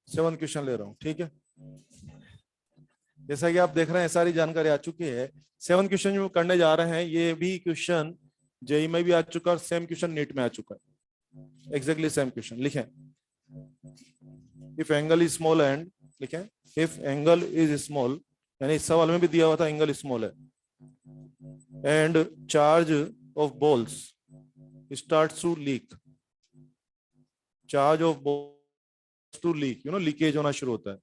सेवन क्वेश्चन ले रहा हूं, ठीक है। जैसा कि आप देख रहे हैं सारी जानकारी आ चुकी है। सेवन क्वेश्चन जो करने जा रहे हैं ये भी क्वेश्चन जेई में भी आ चुका है और सेम क्वेश्चन नीट में आ चुका है, एग्जैक्टली सेम क्वेश्चन। लिखें, if angle is small and, लिखें इफ एंगल इज स्मॉल, यानी इस सवाल में भी दिया हुआ था एंगल स्मॉल है, and charge of balls starts to leak, charge of balls to leak, leakage होना शुरू होता है,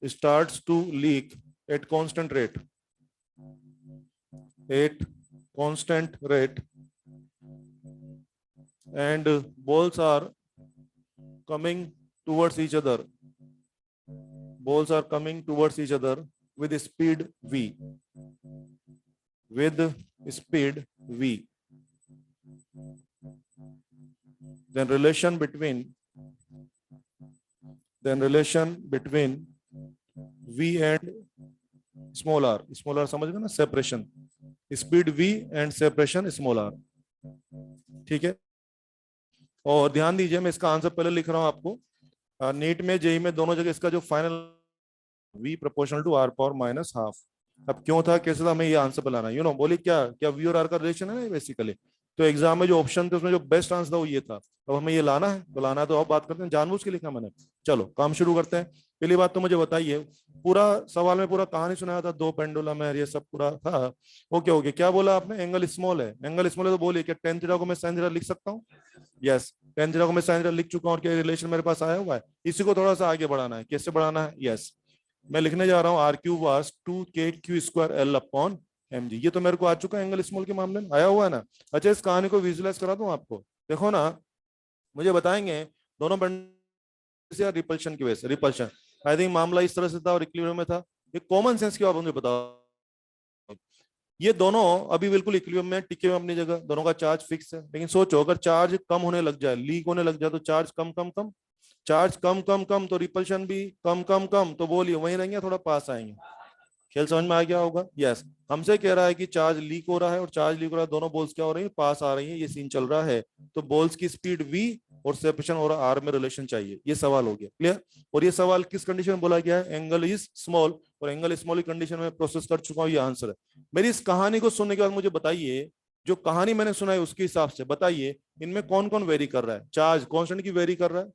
starts to leak at constant rate, and balls are coming towards each other, with speed v, then relation between v and small r समझ गए ना, separation, speed v and separation small r, ठीक है। और ध्यान दीजिए मैं इसका आंसर पहले लिख रहा हूं आपको, नीट में जेई में दोनों जगह इसका जो final v proportional to r power minus half. अब क्यों था कैसे था, मैं ये आंसर बनाना, बोली क्या क्या v और r का रिलेशन है ना बेसिकली। तो एग्जाम में जो ऑप्शन थे उसमें जो बेस्ट आंसर था वो ये था। अब हमें ये लाना है तो लाना है, तो अब बात करते हैं, जानबूझ के लिखा मैंने। चलो काम शुरू करते हैं। पहली बात तो मुझे बताइए, पूरा सवाल में पूरा कहानी सुनाया था, दो पेंडुलम है, ये सब पूरा था। ओके, क्या बोला आपने, एंगल स्मॉल है, तो बोलिए क्या टेन थीटा को मैं साइन थीटा लिख सकता हूँ, यस। टेन थीटा को मैं साइन थीटा लिख चुका हूँ और क्या रिलेशन मेरे पास आया हुआ है, इसी को थोड़ा सा आगे बढ़ाना है। कैसे बढ़ाना है, यस, मैं लिखने जा रहा हूँ r q was two k Q square l upon m जी, ये तो मेरे को आ चुका है, एंगल स्मॉल के मामले में आया हुआ है ना। अच्छा इस कहानी को विजुअलाइज करा दूं आपको, देखो ना, मुझे बताएंगे दोनों या रिपल्शन की वजह से, रिपल्शन आई थिंक मामला इस तरह से था और इक्विलिब्रियम में था। ये कॉमन सेंस की बात मुझे बताओ, ये दोनों अभी बिल्कुल इक्विलिब्रियम में टिके हुए अपनी जगह, दोनों का चार्ज फिक्स है। लेकिन सोचो अगर चार्ज कम होने लग जाए, लीक होने लग जाए, तो चार्ज कम कम कम, चार्ज कम कम कम तो रिपल्शन भी कम कम कम, तो बोलिए वहीं रहेंगे थोड़ा पास आएंगे, खेल समझ में आ गया होगा? यस। हमसे कह रहा है कि चार्ज लीक हो रहा है और चार्ज लीक हो रहा है, दोनों बॉल्स क्या हो रही है, पास आ रही है, ये सीन चल रहा है। तो बॉल्स की स्पीड v और सेपरेशन और r में रिलेशन चाहिए, ये सवाल हो गया। क्लियर? और ये सवाल किस कंडीशन में बोला गया है? एंगल इज स्मॉल, और एंगल स्मॉल की कंडीशन में प्रोसेस कर चुका हूं, ये आंसर है। मेरी इस कहानी को सुनने के बाद मुझे बताइए, जो कहानी मैंने सुनाई उसके हिसाब से बताइए, इनमें कौन कौन वेरी कर रहा है? चार्ज कांस्टेंट की वेरी कर रहा है,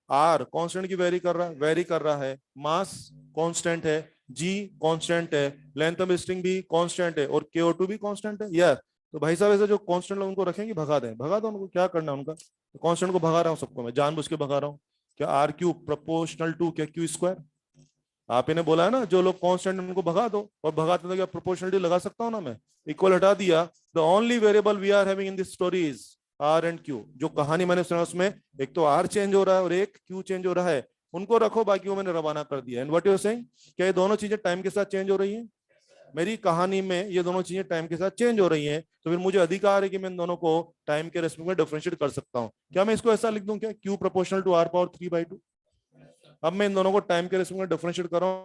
आर कांस्टेंट की वेरी कर रहा है, मास कांस्टेंट है, जी कांस्टेंट है, लेंथ ऑफ स्ट्रिंग भी कांस्टेंट है, और KO2 भी कांस्टेंट है। यार तो भाई साहब ऐसे जो कांस्टेंट लोग उनको रखेंगे, भगा दो उनको, क्या करना है उनका? तो कांस्टेंट को भगा रहा हूँ सबको, मैं जानबूझ के भगा रहा हूँ। क्या आर क्यूब प्रोपोर्शनल टू क्या क्यू स्क्वायर? आप इन्हें बोला है ना, जो लोग कांस्टेंट उनको भगा दो, और भगाते तो क्या प्रोपोर्शनलिटी लगा सकता हूँ ना मैं? इक्वल हटा दिया। The only variable we are having in this story is r and q. जो कहानी मैंने सुना उसमें एक तो आर चेंज हो रहा है और एक क्यू चेंज हो रहा है, उनको रखो, बाकी वो मैंने रवाना कर दिया। And what you are saying, क्या ये दोनों चीजें टाइम के साथ चेंज हो रही हैं? मेरी कहानी में ये दोनों चीजें टाइम के साथ चेंज हो रही हैं, तो फिर मुझे अधिकार है कि मैं इन दोनों को टाइम के रेस्पेक्ट में डिफरेंशिएट कर सकता हूँ। क्या मैं इसको ऐसा लिख दूं, क्या q proportional to r power 3/2? अब मैं इन दोनों को टाइम के रेस्पेक्ट में डिफरेंशिएट कर रहा हूँ,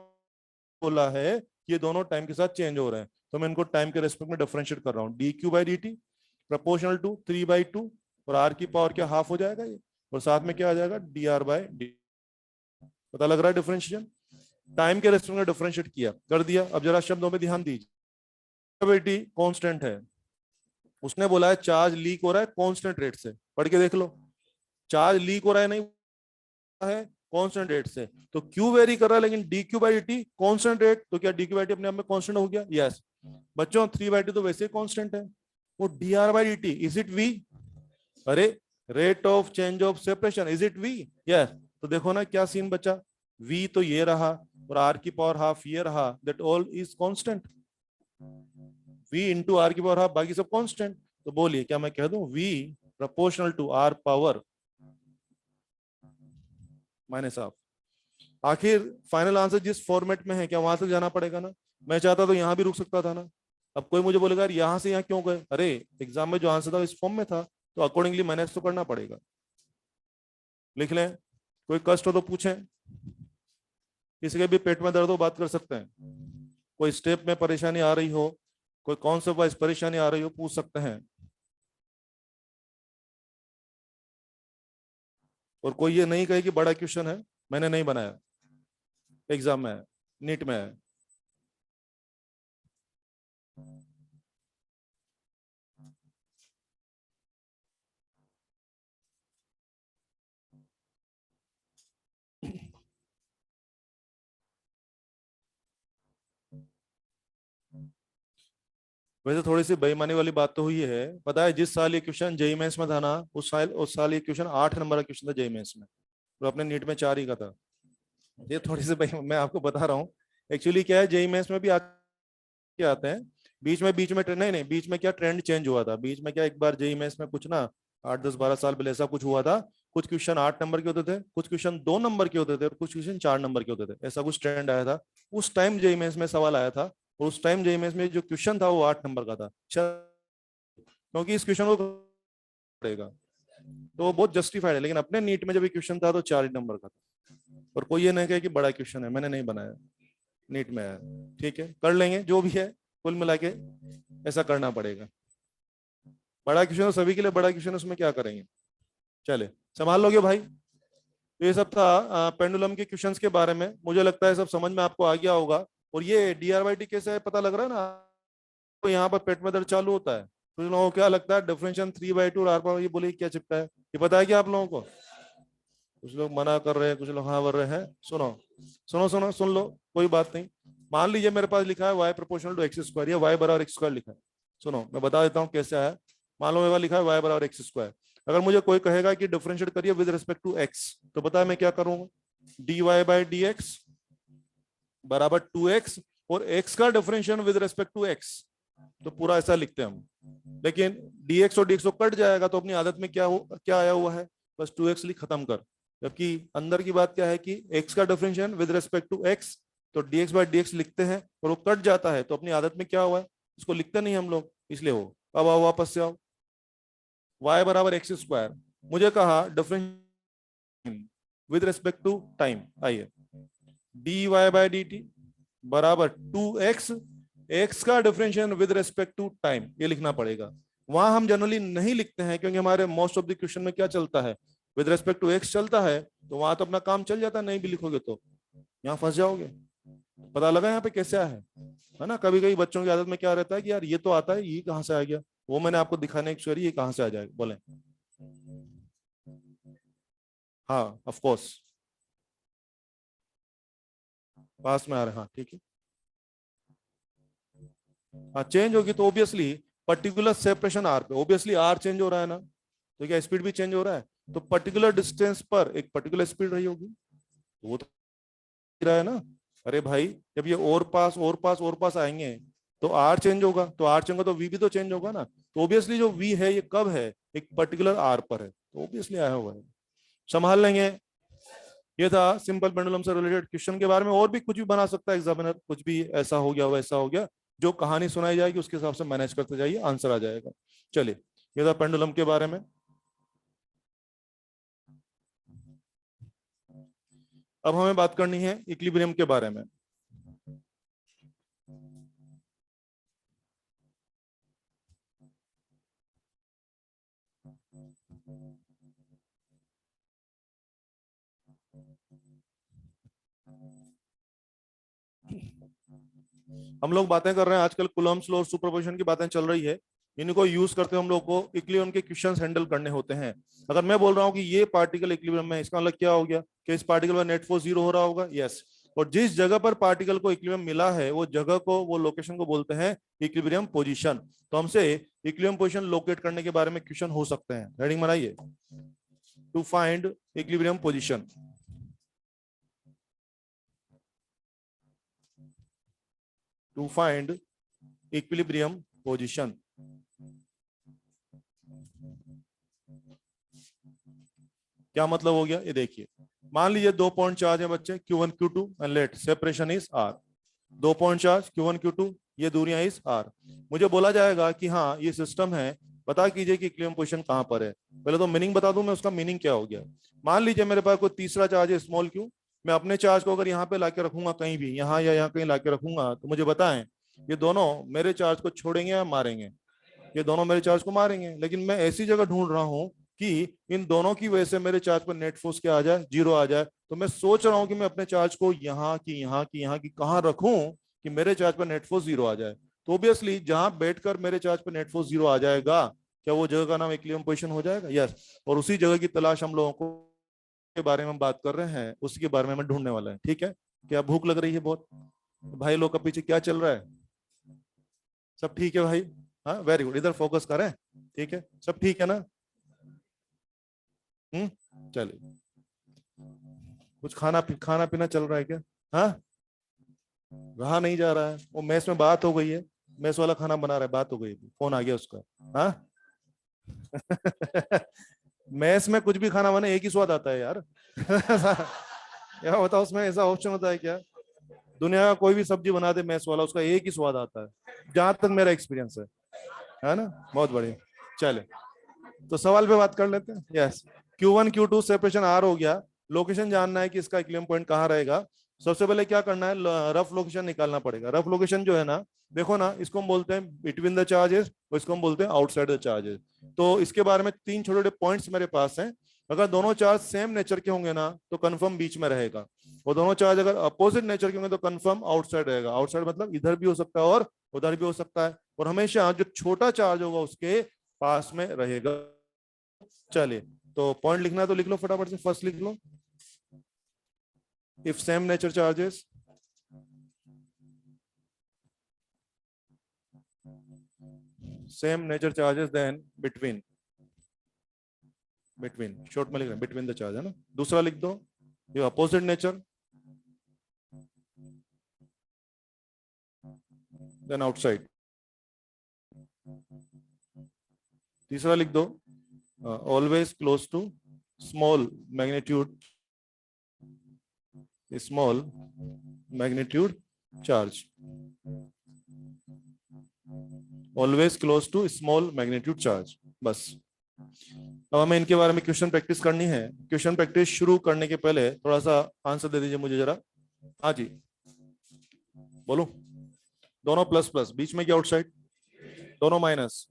बोला है कि ये दोनों टाइम के साथ चेंज हो रहे हैं, तो मैं इनको टाइम के रेस्पेक्ट में डिफरेंशिएट कर रहा हूँ। dq/dt प्रोपोर्शनल टू 3/2, और r की पावर क्या हाफ हो जाएगा ये, और साथ में क्या आ जाएगा dr/dt। पता लग रहा है डिफरेंशिएशन? टाइम के रेस्पेक्ट में डिफरेंशिएट किया, कर दिया। अब जरा शब्दों में ध्यान दीजिए। बेटी कांस्टेंट है, उसने बोला है चार्ज लीक हो रहा है कांस्टेंट रेट से, पढ़ के देख लो। चार्ज लीक हो रहा है, नहीं है कांस्टेंट रेट से, तो क्यू वेरी कर रहा है, लेकिन dq/dt कांस्टेंट रेट, तो क्या dq/dt अपने आप में कांस्टेंट हो गया? यस। बच्चों 3/2 तो वैसे ही कांस्टेंट है। वो dr/dt इज इट v? अरे rate of change of separation is it v? Yes. तो देखो ना क्या सीन बचा, v तो ये रहा और r की पावर हाफ ये रहा, that all is constant. v into r की पावर हाफ, बाकी सब कांस्टेंट। तो बोलिए क्या मैं कह दूं v proportional to r power minus half? आखिर फाइनल आंसर जिस फॉर्मेट में है, क्या वहां तक जाना पड़ेगा ना? मैं चाहता तो यहां भी रुक सकता था ना। अब कोई मुझे बोलेगा यार यहां से यहाँ क्यों गए, अरे एग्जाम में जो आंसर था इस फॉर्म में था, तो अकॉर्डिंगली मैनेज तो करना पड़ेगा। लिख लें, कोई कष्ट हो तो पूछें, किसी के भी पेट में दर्द हो बात कर सकते हैं, कोई स्टेप में परेशानी आ रही हो, कोई कॉन्सेप्ट वाइज परेशानी आ रही हो, पूछ सकते हैं। और कोई ये नहीं कहे कि बड़ा क्वेश्चन है, मैंने नहीं बनाया, एग्जाम में है, नीट में है। वैसे थोड़ी सी बेईमानी वाली बात तो हुई है, पता है जिस साल ये क्वेश्चन जेई मेंस में था ना, उस साल ये क्वेश्चन 8 नंबर का क्वेश्चन था जेई मेंस में, और अपने नीट में 4 ही का था। ये थोड़ी सी मैं आपको बता रहा हूँ। एक्चुअली क्या है, जेई मेंस में भी आते हैं, बीच में नहीं नहीं, बीच में क्या ट्रेंड चेंज हुआ था, बीच में क्या एक बार जेई मेंस में कुछ ना 8 10 12 साल पहले ऐसा कुछ हुआ था, कुछ क्वेश्चन 8 नंबर के होते थे, कुछ क्वेश्चन 2 नंबर के होते थे, और कुछ क्वेश्चन 4 नंबर के होते थे, ऐसा कुछ ट्रेंड आया था। उस टाइम जेई मेंस में सवाल आया था, और उस टाइम जेई मेंस में जो क्वेश्चन था वो 8 नंबर का था, क्योंकि इस क्वेश्चन को पड़ेगा, तो वो बहुत जस्टिफाइड है। लेकिन अपने नीट में जब ये क्वेश्चन था तो 4 ही नंबर का था, और कोई ये नहीं कहे कि बड़ा क्वेश्चन है, मैंने नहीं बनाया, नीट में है। ठीक है, कर लेंगे जो भी है, कुल मिला के ऐसा करना पड़ेगा। बड़ा क्वेश्चन सभी के लिए बड़ा क्वेश्चन, उसमें क्या करेंगे, चले संभाल लोगे भाई। तो ये सब था पेंडुलम के क्वेश्चंस के बारे में, मुझे लगता है सब समझ में आपको आ गया होगा। और ये डीआरवाईटी कैसे है पता लग रहा है ना, तो यहाँ पर पेट में दर्द चालू होता है, कुछ लोगों को क्या लगता है डिफरेंशियल 3/2 और आर पावर, ये बोले क्या चिपका है, ये पता है क्या आप लोगों को? कुछ लोग मना कर रहे हैं, कुछ लोग हाँ कर रहे हैं। सुनो सुनो सुनो, सुन लो, कोई बात नहीं। मान लीजिए मेरे पास लिखा है y proportional to x square, या y बराबर एक्स स्क्वायर लिखा है। सुनो मैं बता देता हूँ कैसे है। मान लो मेरे पास लिखा है y बराबर एक्स स्क्वायर। अगर मुझे कोई कहेगा कि डिफरेंशिएट करिए विद रिस्पेक्ट टू x, तो पता है मैं क्या करूंगा? dy/dx बराबर 2x, और x का differentiation with respect to x, तो पूरा ऐसा लिखते हैं हम। लेकिन dx और dx तो कट जाएगा, तो अपनी आदत में क्या आया हुआ है, बस 2x लिख खत्म कर। जबकि अंदर की बात क्या है कि x का differentiation with respect to x, तो dx/dx लिखते हैं, और वो कट जाता है, तो अपनी आदत में क्या हुआ है, इसको लिखते नहीं हम लोग, इसलिए हो। अब आओ वापस से आओ, y बराबर एक्स स्क्वायर, मुझे कहा differentiation with respect to time, आइए dy/dt बराबर 2x, x का differentiation with respect to time, ये लिखना पड़ेगा। वहां हम जनरली नहीं लिखते हैं क्योंकि हमारे मोस्ट ऑफ द क्वेश्चन में क्या चलता है, विद रिस्पेक्ट टू x चलता है, तो वहां तो अपना काम चल जाता है, नहीं भी लिखोगे तो यहाँ फंस जाओगे। पता लगा यहाँ पे कैसे है ना। कभी कभी बच्चों की आदत में क्या रहता है कि यार ये तो आता है, ये कहाँ से आ गया, वो मैंने आपको दिखाने की ये कहाँ से आ जाएगा, बोले। हाँ ऑफ कोर्स, पास में आ रहे हैं, हाँ ठीक है। हाँ चेंज होगी तो ऑब्वियसली पर्टिकुलर सेपरेशन आर पे, ऑब्वियसली आर चेंज हो रहा है ना, तो क्या स्पीड भी चेंज हो रहा है, तो पर्टिकुलर डिस्टेंस पर एक पर्टिकुलर स्पीड रही होगी, तो वो तो रहा है ना। अरे भाई जब ये और पास आएंगे तो आर चेंज होगा, तो आर चेंज होगा तो वी भी तो चेंज होगा ना, तो ऑब्वियसली जो वी है ये कब है, एक पर्टिकुलर आर पर है, तो ऑब्वियसली आया हुआ है, संभाल लेंगे। ये था सिंपल पेंडुलम से रिलेटेड क्वेश्चन के बारे में। और भी कुछ भी बना सकता है एग्जामिनर, कुछ भी ऐसा हो गया वैसा हो गया, जो कहानी सुनाई जाएगी उसके हिसाब से मैनेज करते जाइए, आंसर आ जाएगा। चलिए ये था पेंडुलम के बारे में। अब हमें बात करनी है इक्विलिब्रियम के बारे में। हम लोग बातें कर रहे हैं आजकल कूलम्ब्स लॉ और सुपरपोजिशन की बातें चल रही है, इनको यूज करते हम लोग को इक्विलिब्रियम के क्वेश्चंस हैंडल करने होते हैं। अगर मैं बोल रहा हूँ कि ये पार्टिकल इक्विलिब्रियम में, इसका मतलब क्या हो गया कि इस पार्टिकल में नेट फोर्स 0 हो रहा होगा, यस। और जिस जगह पर पार्टिकल को इक्विलिब्रियम मिला है वो जगह को, वो लोकेशन को बोलते हैं इक्विलिब्रियम पोजीशन। तो हमसे इक्विलिब्रियम पोजीशन लोकेट करने के बारे में क्वेश्चन हो सकते हैं। हेडिंग बनाइए, to find equilibrium position. To find equilibrium position. क्या मतलब हो गया ये देखिए, मान लीजिए 2 पॉइंट चार्ज है बच्चे, Q1 Q2 and let separation is R। 2 point charge Q1 Q2, ये दूरियां इज R। मुझे बोला जाएगा कि हाँ ये सिस्टम है, बता कीजिए कि इक्विलिब्रियम पोजीशन कहां पर है। पहले तो मीनिंग बता दूं मैं, उसका मीनिंग क्या हो गया। मान लीजिए मेरे पास कोई तीसरा चार्ज है स्मॉल q, मैं अपने चार्ज को अगर यहाँ पे लाके रखूंगा कहीं भी, यहाँ या यहाँ कहीं लाके रखूंगा, तो मुझे बताएं ये दोनों मेरे चार्ज को छोड़ेंगे या मारेंगे। ये दोनों मेरे चार्ज को मारेंगे, लेकिन मैं ऐसी जगह ढूंढ रहा हूँ कि इन दोनों की वजह से मेरे चार्ज पर नेट फोर्स क्या आ जाए, 0 आ जाए। तो मैं सोच रहा हूं कि मैं अपने चार्ज को यहाँ की कहां रखूं कि मेरे चार्ज पर नेट फोर्स 0 आ जाए। तो ऑब्वियसली जहां बैठकर मेरे चार्ज पर नेट फोर्स 0 आ जाएगा, क्या वो जगह का नाम इक्विलिब्रियम पोजीशन हो जाएगा, यस। और उसी जगह की तलाश हम लोगों को के बारे में हम बात कर रहे हैं, उसी के बारे में हमें ढूंढने वाला है। ठीक है, क्या भूख लग रही है बहुत? भाई लोग का पीछे क्या चल रहा है? सब ठीक है भाई? हाँ वेरी गुड, इधर फोकस करें। ठीक है, सब ठीक है ना? चलिए, कुछ खाना पीना चल रहा है क्या? हाँ, रहा नहीं जा रहा है, वो मैस में बात हो गई है, मैस वाला खाना बना रहा है, बात हो गई थी, फोन आ गया उसका। हाँ मैस में कुछ भी खाना बने एक ही स्वाद आता है यार क्या बताओ, उसमें ऐसा ऑप्शन होता है क्या? दुनिया का कोई भी सब्जी बना दे मैस वाला, उसका एक ही स्वाद आता है, जहां तक मेरा एक्सपीरियंस है ना। बहुत बढ़िया, चले तो सवाल पे बात कर लेते हैं। Yes, Q1 Q2 separation R हो गया, लोकेशन जानना है कि इसका इक्विलिब्रियम पॉइंट कहाँ रहेगा। सबसे पहले क्या करना है, रफ लोकेशन निकालना पड़ेगा। रफ लोकेशन जो है ना, देखो ना, इसको हम बोलते हैं बिटवीन द चार्जेस और इसको हम बोलते हैं आउटसाइड द चार्जेस। तो इसके बारे में 3 छोटे छोटे पॉइंट्स मेरे पास हैं। अगर दोनों चार्ज सेम नेचर के होंगे ना तो कंफर्म बीच में रहेगा, और दोनों चार्ज अगर अपोजिट नेचर के होंगे तो कंफर्म आउटसाइड रहेगा। आउटसाइड मतलब इधर भी हो सकता है और उधर भी हो सकता है, और हमेशा जो छोटा चार्ज होगा उसके पास में रहेगा। चलिए, तो पॉइंट लिखना है तो लिख लो फटाफट से, फर्स्ट लिख लो, if same nature charges, same nature charges then between, short में लिख रहे हैं बिटवीन द चार्ज है ना। दूसरा लिख दो, ये अपोजिट नेचर देन आउटसाइड। तीसरा लिख दो, always close to small magnitude, small magnitude charge, always close to small magnitude charge. बस, अब हमें इनके बारे में क्वेश्चन प्रैक्टिस करनी है। क्वेश्चन प्रैक्टिस शुरू करने के पहले थोड़ा सा आंसर दे दीजिए मुझे जरा। हाँ जी, बोलो, दोनों प्लस प्लस, बीच में क्या आउटसाइड, दोनों माइनस,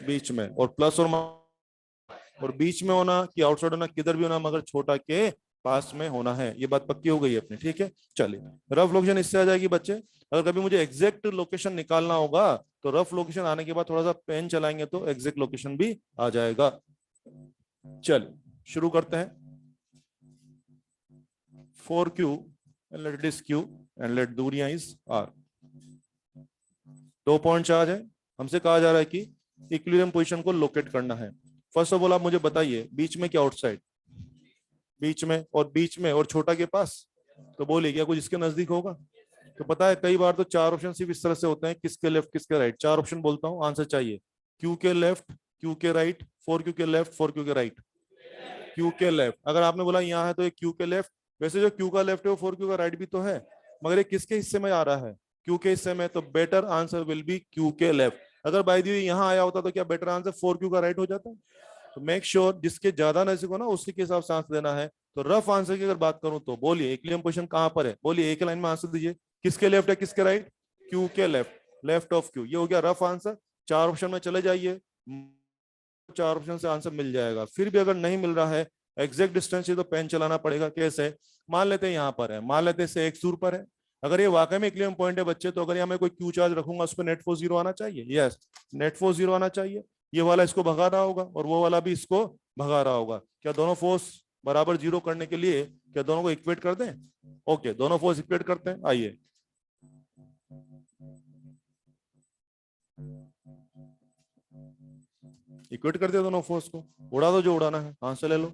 बीच में, और प्लस और बीच में होना कि आउटसाइड होना, किधर भी होना मगर छोटा के पास में होना है। ये बात पक्की हो गई है अपनी, ठीक है। चलिए, रफ लोकेशन इससे आ जाएगी बच्चे। अगर कभी मुझे एग्जैक्ट लोकेशन निकालना होगा तो रफ लोकेशन आने के बाद थोड़ा सा पेन चलाएंगे तो एग्जैक्ट लोकेशन भी आ जाएगा। चलिए शुरू करते हैं। 4q and let it is q and let दूरियां is r। 2 पॉइंट चार्ज है, हमसे कहा जा रहा है कि इक्विलिब्रियम पोजीशन को लोकेट करना है। फर्स्ट ऑफ ऑल आप मुझे बताइए बीच में क्या आउटसाइड, बीच में और छोटा के पास, तो बोलिए क्या कुछ इसके नजदीक होगा? तो पता है कई बार तो 4 ऑप्शन सिर्फ इस तरह से होते हैं, किसके लेफ्ट किसके राइट। 4 ऑप्शन बोलता हूँ, आंसर चाहिए। क्यू के लेफ्ट, क्यू के राइट, 4q के लेफ्ट, 4q के राइट। क्यू के लेफ्ट, अगर आपने बोला यहाँ है तो ये क्यू के लेफ्ट। वैसे जो क्यू का लेफ्ट है वो 4q का राइट भी तो है, मगर ये किसके हिस्से में आ रहा है? क्यू के हिस्से में, तो better answer will be Q के लेफ्ट। अगर बाय द वे यहाँ आया होता तो क्या बेटर आंसर 4q का राइट हो जाता? तो मेक श्योर जिसके ज्यादा नजदीक हो ना उसी के हिसाब से आंसर देना है। तो रफ आंसर की अगर बात करूं तो बोलिए इक्विलिब्रियम पोजीशन कहां पर है, बोलिए एक लाइन में आंसर दीजिए। किसके लेफ्ट है किसके राइट? क्यू के लेफ्ट, लेफ्ट ऑफ क्यू। ये हो गया रफ आंसर। 4 ऑप्शन में चले जाइए, 4 ऑप्शन से आंसर मिल जाएगा। फिर भी अगर नहीं मिल रहा है एग्जैक्ट डिस्टेंस है तो पेन चलाना पड़ेगा। कैसे? मान लेते हैं यहाँ पर है, मान लेते हैं से एक्स दूर पर है। अगर ये वाकई में इक्विलिब्रियम पॉइंट है बच्चे, तो अगर यहाँ मैं कोई क्यू चार्ज रखूंगा उस पर नेट फोर्स 0 आना चाहिए। यस, नेट फोर्स 0 आना चाहिए। ये वाला इसको भगा रहा होगा और वो वाला भी इसको भगा रहा होगा। क्या दोनों फोर्स बराबर 0 करने के लिए क्या दोनों को इक्वेट कर दें? ओके, दोनों फोर्स इक्वेट करते हैं। आइए, इक्वेट कर दिया दोनों फोर्स को, उड़ा दो जो उड़ाना है, आंसर ले लो।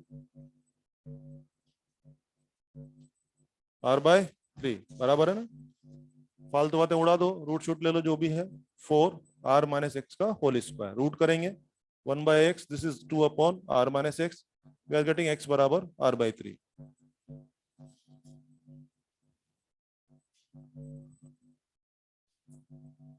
r/3 बराबर है ना, फालतू बातें उड़ा दो, रूट शूट ले लो जो भी है। 4r-x का होल स्क्वायर, रूट करेंगे 1/x, this is 2/r-x, we are getting x बराबर r/3।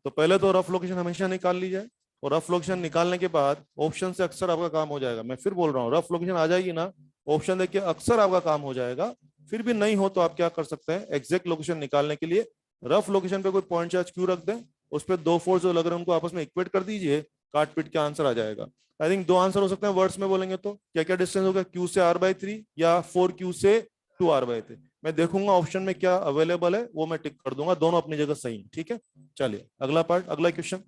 तो पहले तो रफ लोकेशन हमेशा निकाल ली जाए, और रफ लोकेशन निकालने के बाद ऑप्शन से अक्सर आपका काम हो जाएगा। मैं फिर बोल रहा हूँ, रफ लोकेशन आ जाएगी ना, ऑप्शन देखिए अक्सर आपका काम हो जाएगा। फिर भी नहीं हो तो आप क्या कर सकते हैं, एग्जैक्ट लोकेशन निकालने के लिए रफ लोकेशन पे कोई पॉइंट चार्ज क्यू रख दें, उस पर 2 फोर्स जो लग रहे हैं उनको आपस में इक्वेट कर दीजिए, काट पीट के आंसर आ जाएगा। आई थिंक 2 आंसर हो सकते हैं वर्ड्स में बोलेंगे तो। क्या क्या डिस्टेंस होगा, क्यू से r/3 या 4q से 2r/3? मैं देखूंगा ऑप्शन में क्या अवेलेबल है, वो मैं टिक कर दूंगा, दोनों अपनी जगह सही है। ठीक है, चलिए अगला पार्ट, अगला क्वेश्चन।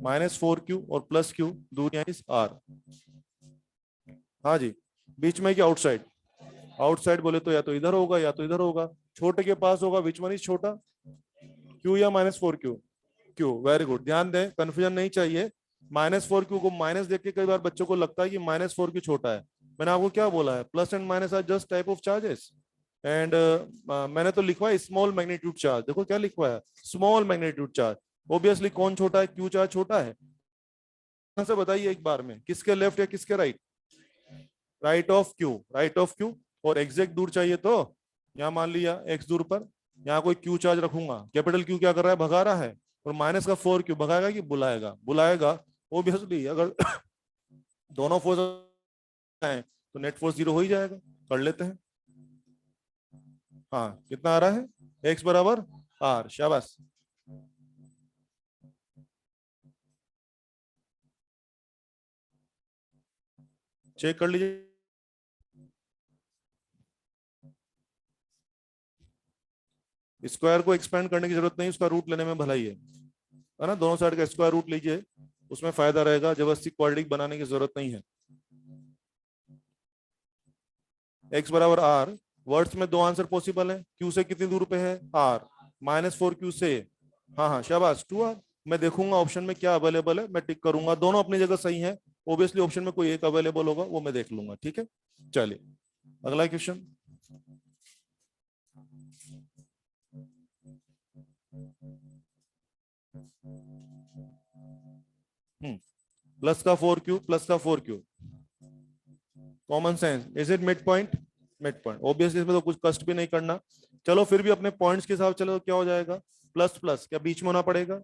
-4q और +q दूरियां इस r। हाँ जी, बीच में क्या आउटसाइड, आउटसाइड बोले तो या तो इधर होगा या तो इधर होगा। छोटे के पास होगा, विच वन इज छोटा, क्यू या -4q? Q, very good. ध्यान दें, कंफ्यूजन नहीं चाहिए। -4q को माइनस देख के कई बार बच्चों को लगता है कि -4q छोटा है। मैंने आपको क्या बोला है, plus and minus are just type of charges. And मैंने तो लिखवा है स्मॉल मैग्नीट्यूड चार्ज। देखो क्या लिखवा है, स्मॉल मैग्नीट्यूड चार्ज। ऑब्वियसली कौन छोटा है, क्यू चार्ज छोटा है। से बताइए एक बार में, किसके लेफ्ट या किसके right? Right of Q, right of Q. और एग्जैक्ट दूर चाहिए तो यहाँ मान लिया एक्स दूर पर, यहाँ कोई क्यू चार्ज रखूंगा। कैपिटल क्यू क्या कर रहा है, भगा रहा है। और माइनस का 4q भगाएगा कि बुलाएगा? बुलाएगा। ऑब्वियसली अगर दोनों फोर्स हैं तो नेट फोर्स 0 हो ही जाएगा। कर लेते हैं। हाँ, कितना आ रहा है, x बराबर r। शाबाश, चेक कर लीजिए। स्क्वायर को एक्सपेंड करने की जरूरत नहीं, उसका रूट लेने में भलाई है ना। दोनों साइड का स्क्वायर रूट लीजिए, उसमें फायदा रहेगा। जबरदस्ती क्वाड्रेटिक बनाने की जरूरत नहीं है। x बराबर r, वर्ड्स में 2 आंसर पॉसिबल है। q से कितनी दूर पे है, r। -4q से, हाँ हाँ शाबाश, 2r। मैं देखूंगा ऑप्शन में क्या अवेलेबल है, मैं टिक करूंगा। दोनों अपनी जगह सही है। ऑब्वियसली ऑप्शन में कोई एक अवेलेबल होगा, वो मैं देख लूंगा। ठीक है, चलिए अगला क्वेश्चन। प्लस का 4q, प्लस का 4q, common sense, is it mid point? Mid point, obviously इसमें तो कुछ कष्ट भी नहीं करना। चलो फिर भी अपने पॉइंट्स के हिसाब चलो, क्या हो जाएगा, प्लस प्लस क्या बीच में होना पड़ेगा,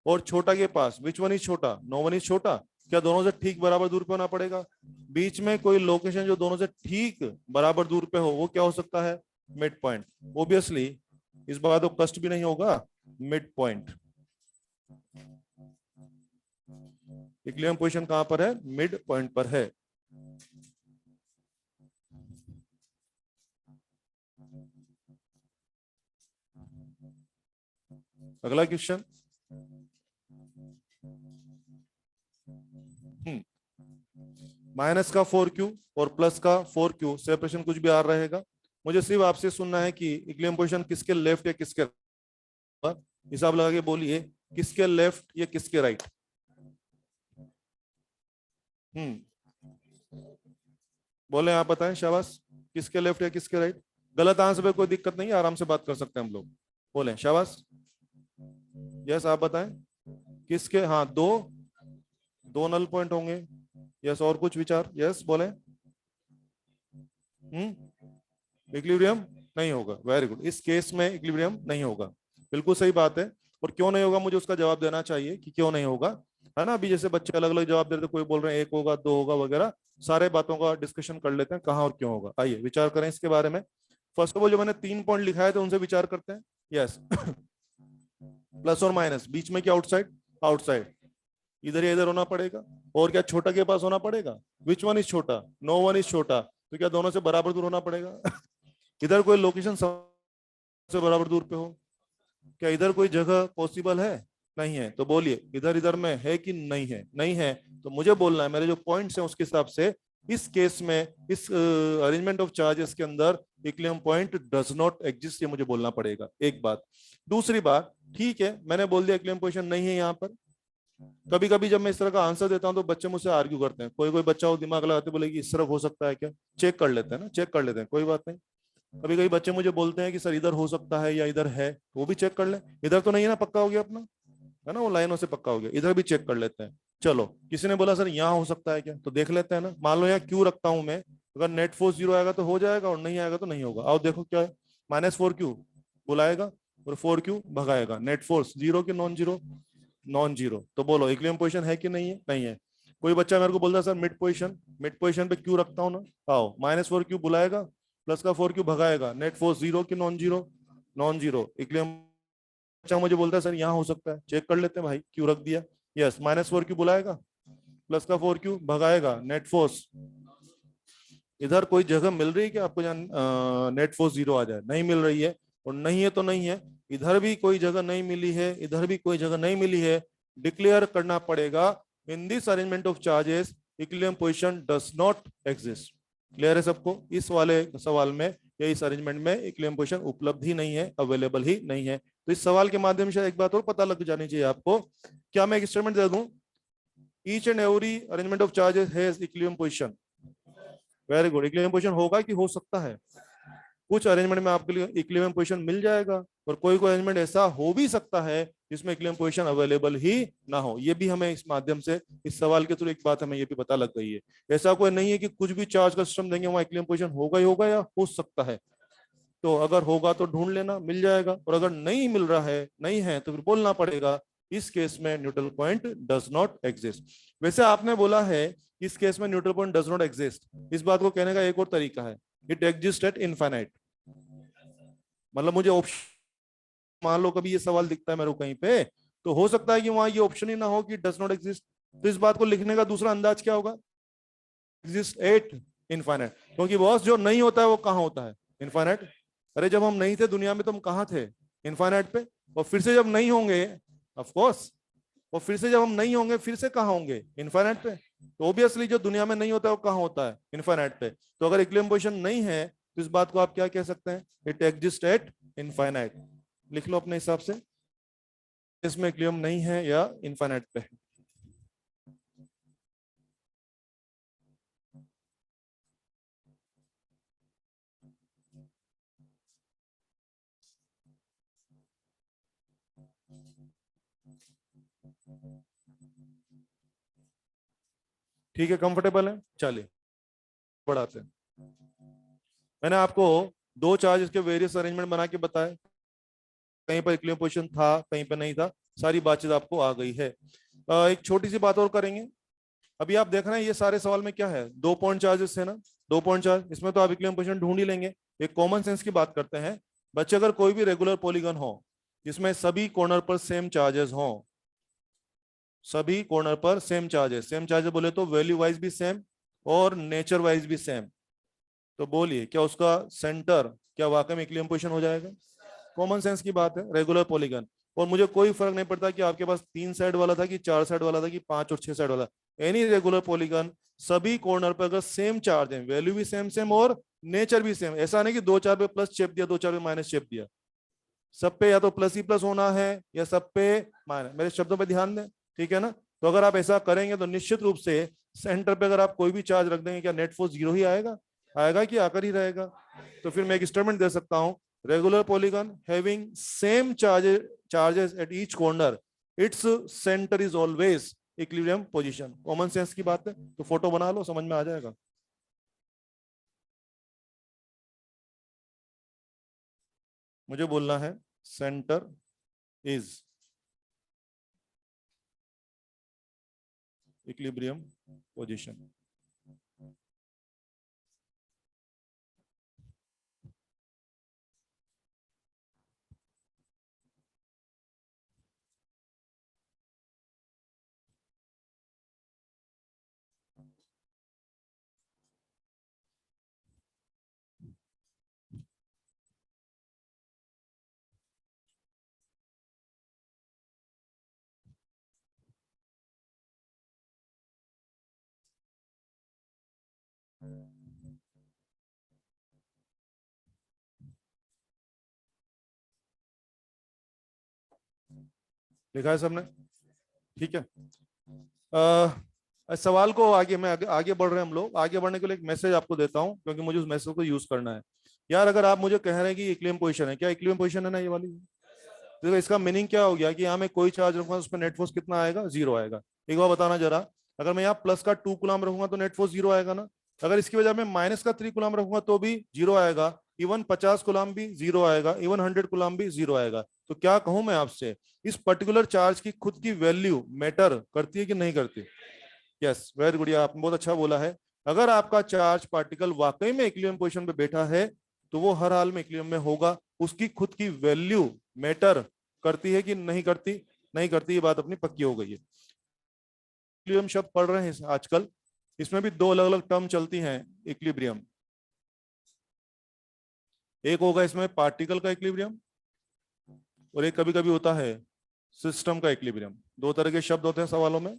और छोटा के पास, विच वन इज छोटा, नो वन इज छोटा, क्या दोनों से ठीक बराबर दूर पे होना पड़ेगा? बीच में कोई लोकेशन जो दोनों से ठीक बराबर दूर पे हो वो क्या हो सकता है? Mid point. ओबियसली इस बार तो कष्ट भी नहीं होगा, मिड पॉइंट। इक्विलिब्रियम पोजीशन कहां पर है? मिड पॉइंट पर है। अगला क्वेश्चन। माइनस का 4q और प्लस का 4q सेपरेशन कुछ भी आ रहेगा। मुझे सिर्फ आपसे सुनना है कि इक्विलिब्रियम पोजीशन किसके लेफ्ट या किसके, हिसाब लगा के बोलिए, किसके लेफ्ट या किसके राइट? बोले, आप बताएं, शाबाश। किसके लेफ्ट या किसके राइट? गलत आंसर पे कोई दिक्कत नहीं है, आराम से बात कर सकते हैं हम लोग। बोले शाबाश। यस, आप बताएं किसके। हाँ, दो दो नल पॉइंट होंगे। यस, और कुछ विचार? यस बोले। इक्विलिब्रियम नहीं होगा। वेरी गुड, इस केस में इक्विलिब्रियम नहीं होगा। बिल्कुल सही बात है। और क्यों नहीं होगा मुझे उसका जवाब देना चाहिए कि क्यों नहीं होगा, है ना? अभी जैसे बच्चे अलग अलग जवाब दे रहे थे, कोई बोल रहे हैं एक होगा, दो होगा वगैरह, सारे बातों का डिस्कशन कर लेते हैं कहाँ और क्यों होगा। आइए विचार करें इसके बारे में। फर्स्ट ऑफ ऑल जो मैंने 3 पॉइंट लिखा है तो उनसे विचार करते हैं। यस प्लस और माइनस बीच में क्या? आउटसाइड। आउटसाइड इधर या इधर होना पड़ेगा। और क्या छोटा के पास होना पड़ेगा? विच वन इज छोटा? नो वन इज छोटा। तो क्या दोनों से बराबर दूर होना पड़ेगा? इधर कोई लोकेशन सबसे बराबर दूर पे हो? क्या इधर कोई जगह पॉसिबल है? नहीं है। तो बोलिए इधर इधर में है कि नहीं है? नहीं है। तो मुझे बोलना है मेरे जो पॉइंट्स हैं उसके हिसाब से इस केस में, इस अरेंजमेंट ऑफ चार्जेस के अंदर equilibrium point does not exist, ये मुझे बोलना पड़ेगा। एक बात। दूसरी बात, ठीक है मैंने बोल दिया इक्विलिब्रियम पोजीशन नहीं है यहाँ पर। कभी कभी जब मैं इस तरह का आंसर देता हूं तो बच्चे मुझसे आर्ग्यू करते हैं। कोई कोई बच्चा वो दिमाग लगाते बोले कि इस तरफ हो सकता है क्या? चेक कर लेते हैं ना, चेक कर लेते हैं, कोई बात नहीं। कभी कभी बच्चे मुझे बोलते हैं कि सर इधर हो सकता है या इधर है, तो वो भी चेक कर ले। इधर तो नहीं है ना, पक्का हो गया अपना, है ना, वो लाइनों से पक्का हो गया। इधर भी चेक कर लेते हैं। चलो, किसी ने बोला सर यहाँ हो सकता है क्या, तो देख लेते हैं ना। मान लो यहाँ क्यू रखता हूं मैं, अगर नेट फोर्स 0 आएगा तो हो जाएगा और नहीं आएगा तो नहीं होगा। आओ देखो क्या है। -4q बुलाएगा और 4q भगाएगा। नेट फोर्स 0 की नॉन जीरो? Non zero. तो बोलो इक्विलिब्रियम पोजीशन है कि नहीं है? नहीं है। कोई बच्चा मेरे को बोलता है sir mid position, mid position पे क्यू रखता हूँ ना। आओ, -4q बुलाएगा, प्लस का 4q भगाएगा। नेट फोर्स 0 की non zero? Non zero. Equilibrium बच्चा मुझे बोलता है सर यहाँ हो सकता है, चेक कर लेते हैं भाई, क्यू रख दिया। यस, -4q बुलाएगा, प्लस का 4q भगाएगा। नेट फोर्स इधर कोई जगह मिल रही है कि आपको जहाँ नेट फोर्स 0 आ जाए? नहीं मिल रही है। और नहीं है तो नहीं है। इधर भी कोई जगह नहीं मिली है, इधर भी कोई जगह नहीं मिली है। डिक्लेयर करना पड़ेगा in this arrangement of charges equilibrium position does not exist. Clear है सबको? इस वाले सवाल में या इस अरेंजमेंट में इक्विलिब्रियम पोजीशन उपलब्ध ही नहीं है, अवेलेबल ही नहीं है। तो इस सवाल के माध्यम से एक बात और पता लग जानी चाहिए आपको। क्या मैं एक स्टेटमेंट दे दूं? Each and every arrangement of charges has equilibrium position. Very good. Equilibrium position होगा कि हो सकता है? कुछ अरेंजमेंट में आपके लिए इक्विलिब्रियम पोजीशन मिल जाएगा और कोई कोई अरेंजमेंट ऐसा हो भी सकता है जिसमें इक्विलिब्रियम पोजीशन अवेलेबल ही ना हो। ये भी हमें इस माध्यम से, इस सवाल के थ्रू एक बात हमें ये भी पता लग गई है। ऐसा कोई नहीं है कि कुछ भी चार्ज का सिस्टम देंगे वहां इक्विलिब्रियम पोजीशन होगा ही होगा या हो सकता है। तो अगर होगा तो ढूंढ लेना, मिल जाएगा। और अगर नहीं मिल रहा है, नहीं है, तो फिर बोलना पड़ेगा इस केस में neutral point does not exist. वैसे आपने बोला है इस केस में neutral point does not exist, इस बात को कहने का एक और तरीका है, इट एग्जिस्ट एट इनफाइनाइट। मतलब मुझे ऑप्शन, मान लो कभी ये सवाल दिखता है मेरे को कहीं पे, तो हो सकता है कि वहां ये ऑप्शन ही ना हो कि डज नॉट एग्जिस्ट। तो इस बात को लिखने का दूसरा अंदाज क्या होगा? Exist at infinite. क्योंकि बॉस जो नहीं होता है वो कहाँ होता है? इनफाइनाइट। अरे जब हम नहीं थे दुनिया में तो हम कहाँ थे? इनफाइनाइट पे। और फिर से जब नहीं होंगे, ऑफ कोर्स, और फिर से जब हम नहीं होंगे फिर से कहाँ होंगे? इनफाइनाइट पे। तो ऑब्वियसली जो दुनिया में नहीं होता है वो कहाँ होता है? इनफाइनाइट पे। तो अगर इक्विलिब्रियम पोजीशन नहीं है तो इस बात को आप क्या कह सकते हैं? It exist at infinite. लिख लो अपने हिसाब से, इसमें इक्विलिब्रियम नहीं है या इनफाइनाइट पे। ठीक है, कंफर्टेबल है? चलिए बढ़ाते हैं। मैंने आपको दो चार्ज के वेरियस अरेंजमेंट बना के बताए। कहीं पर इक्विलिब्रियम पोजीशन था, कहीं पर नहीं था। सारी बातचीत आपको आ गई है। एक छोटी सी बात और करेंगे। अभी आप देख रहे हैं ये सारे सवाल में क्या है, 2 पॉइंट चार्जेस है ना, 2 पॉइंट चार्ज, इसमें तो आप इक्विलिब्रियम पोजीशन ढूंढ ही लेंगे। एक कॉमन सेंस की बात करते हैं बच्चे, अगर कोई भी रेगुलर पॉलीगन हो जिसमें सभी कॉर्नर पर सेम चार्जेस हो, सभी कॉर्नर पर सेम चार्जेस बोले तो वैल्यू वाइज भी सेम और नेचर वाइज भी सेम, तो बोलिए क्या उसका सेंटर क्या वाकई में इक्विलिब्रियम पोजीशन हो जाएगा? कॉमन सेंस की बात है, रेगुलर पॉलीगन। और मुझे कोई फर्क नहीं पड़ता कि आपके पास 3 साइड वाला था कि 4 साइड वाला था कि 5 और 6 साइड वाला, एनी रेगुलर पॉलीगन, सभी कॉर्नर पर अगर सेम चार्ज है, वैल्यू भी सेम सेम और नेचर भी सेम, ऐसा नहीं कि 2-4 पे प्लस चेप दिया 2-4 पे माइनस चेप दिया, सब पे या तो प्लस ही प्लस होना है या सब पे माइनस, मेरे शब्दों पे ध्यान दें, ठीक है ना? तो अगर आप ऐसा करेंगे तो निश्चित रूप से सेंटर पे अगर आप कोई भी चार्ज रख देंगे, क्या नेट फोर्स 0 ही आएगा? आएगा कि आकर ही रहेगा? तो फिर मैं एक स्टेटमेंट दे सकता हूं, regular polygon having same charges at each corner, its centre is always equilibrium position. Common sense की बात है, तो फोटो बना लो, समझ में आ जाएगा। मुझे बोलना है सेंटर इज इक्विलिब्रियम पोजीशन। लिखा है सबने? ठीक है। सवाल को आगे मैं आगे बढ़ रहे हैं हम लोग, आगे बढ़ने के लिए एक मैसेज आपको देता हूं क्योंकि मुझे उस मैसेज को यूज करना है। यार अगर आप मुझे कह रहे हैं कि इक्विलिब्रियम पोजीशन है, क्या इक्विलिब्रियम पोजीशन है ना ये वाली? तो इसका मीनिंग क्या हो गया कि यहाँ में कोई चार्ज रखूंगा उस पर नेट फोर्स कितना आएगा? 0 आएगा। एक बार बताना जरा, अगर मैं यहाँ प्लस का 2 कूलम रखूंगा तो नेट फोर्स 0 आएगा ना? अगर इसकी वजह में माइनस का 3 कूलम रखूंगा तो भी 0 आएगा, इवन 50 कूलम भी 0 आएगा, इवन 100 कूलम भी 0 आएगा। तो क्या कहूं मैं आपसे, इस पर्टिकुलर चार्ज की खुद की वैल्यू मैटर करती है कि नहीं करती? यस, वेरी गुड, आपने बहुत अच्छा बोला है। अगर आपका चार्ज पार्टिकल वाकई में इक्विलिब्रियम पोजीशन पे बैठा है तो वो हर हाल में इक्विलिब्रियम में होगा, उसकी खुद की वैल्यू मैटर करती है कि नहीं करती? नहीं करती, ये बात अपनी पक्की हो गई है। इक्विलिब्रियम शब्द पढ़ रहे हैं आजकल, इसमें भी 2 अलग अलग टर्म चलती हैं इक्विलिब्रियम। एक होगा इसमें पार्टिकल का इक्विलिब्रियम और एक कभी कभी होता है सिस्टम का इक्विलिब्रियम। 2 तरह के शब्द होते हैं सवालों में,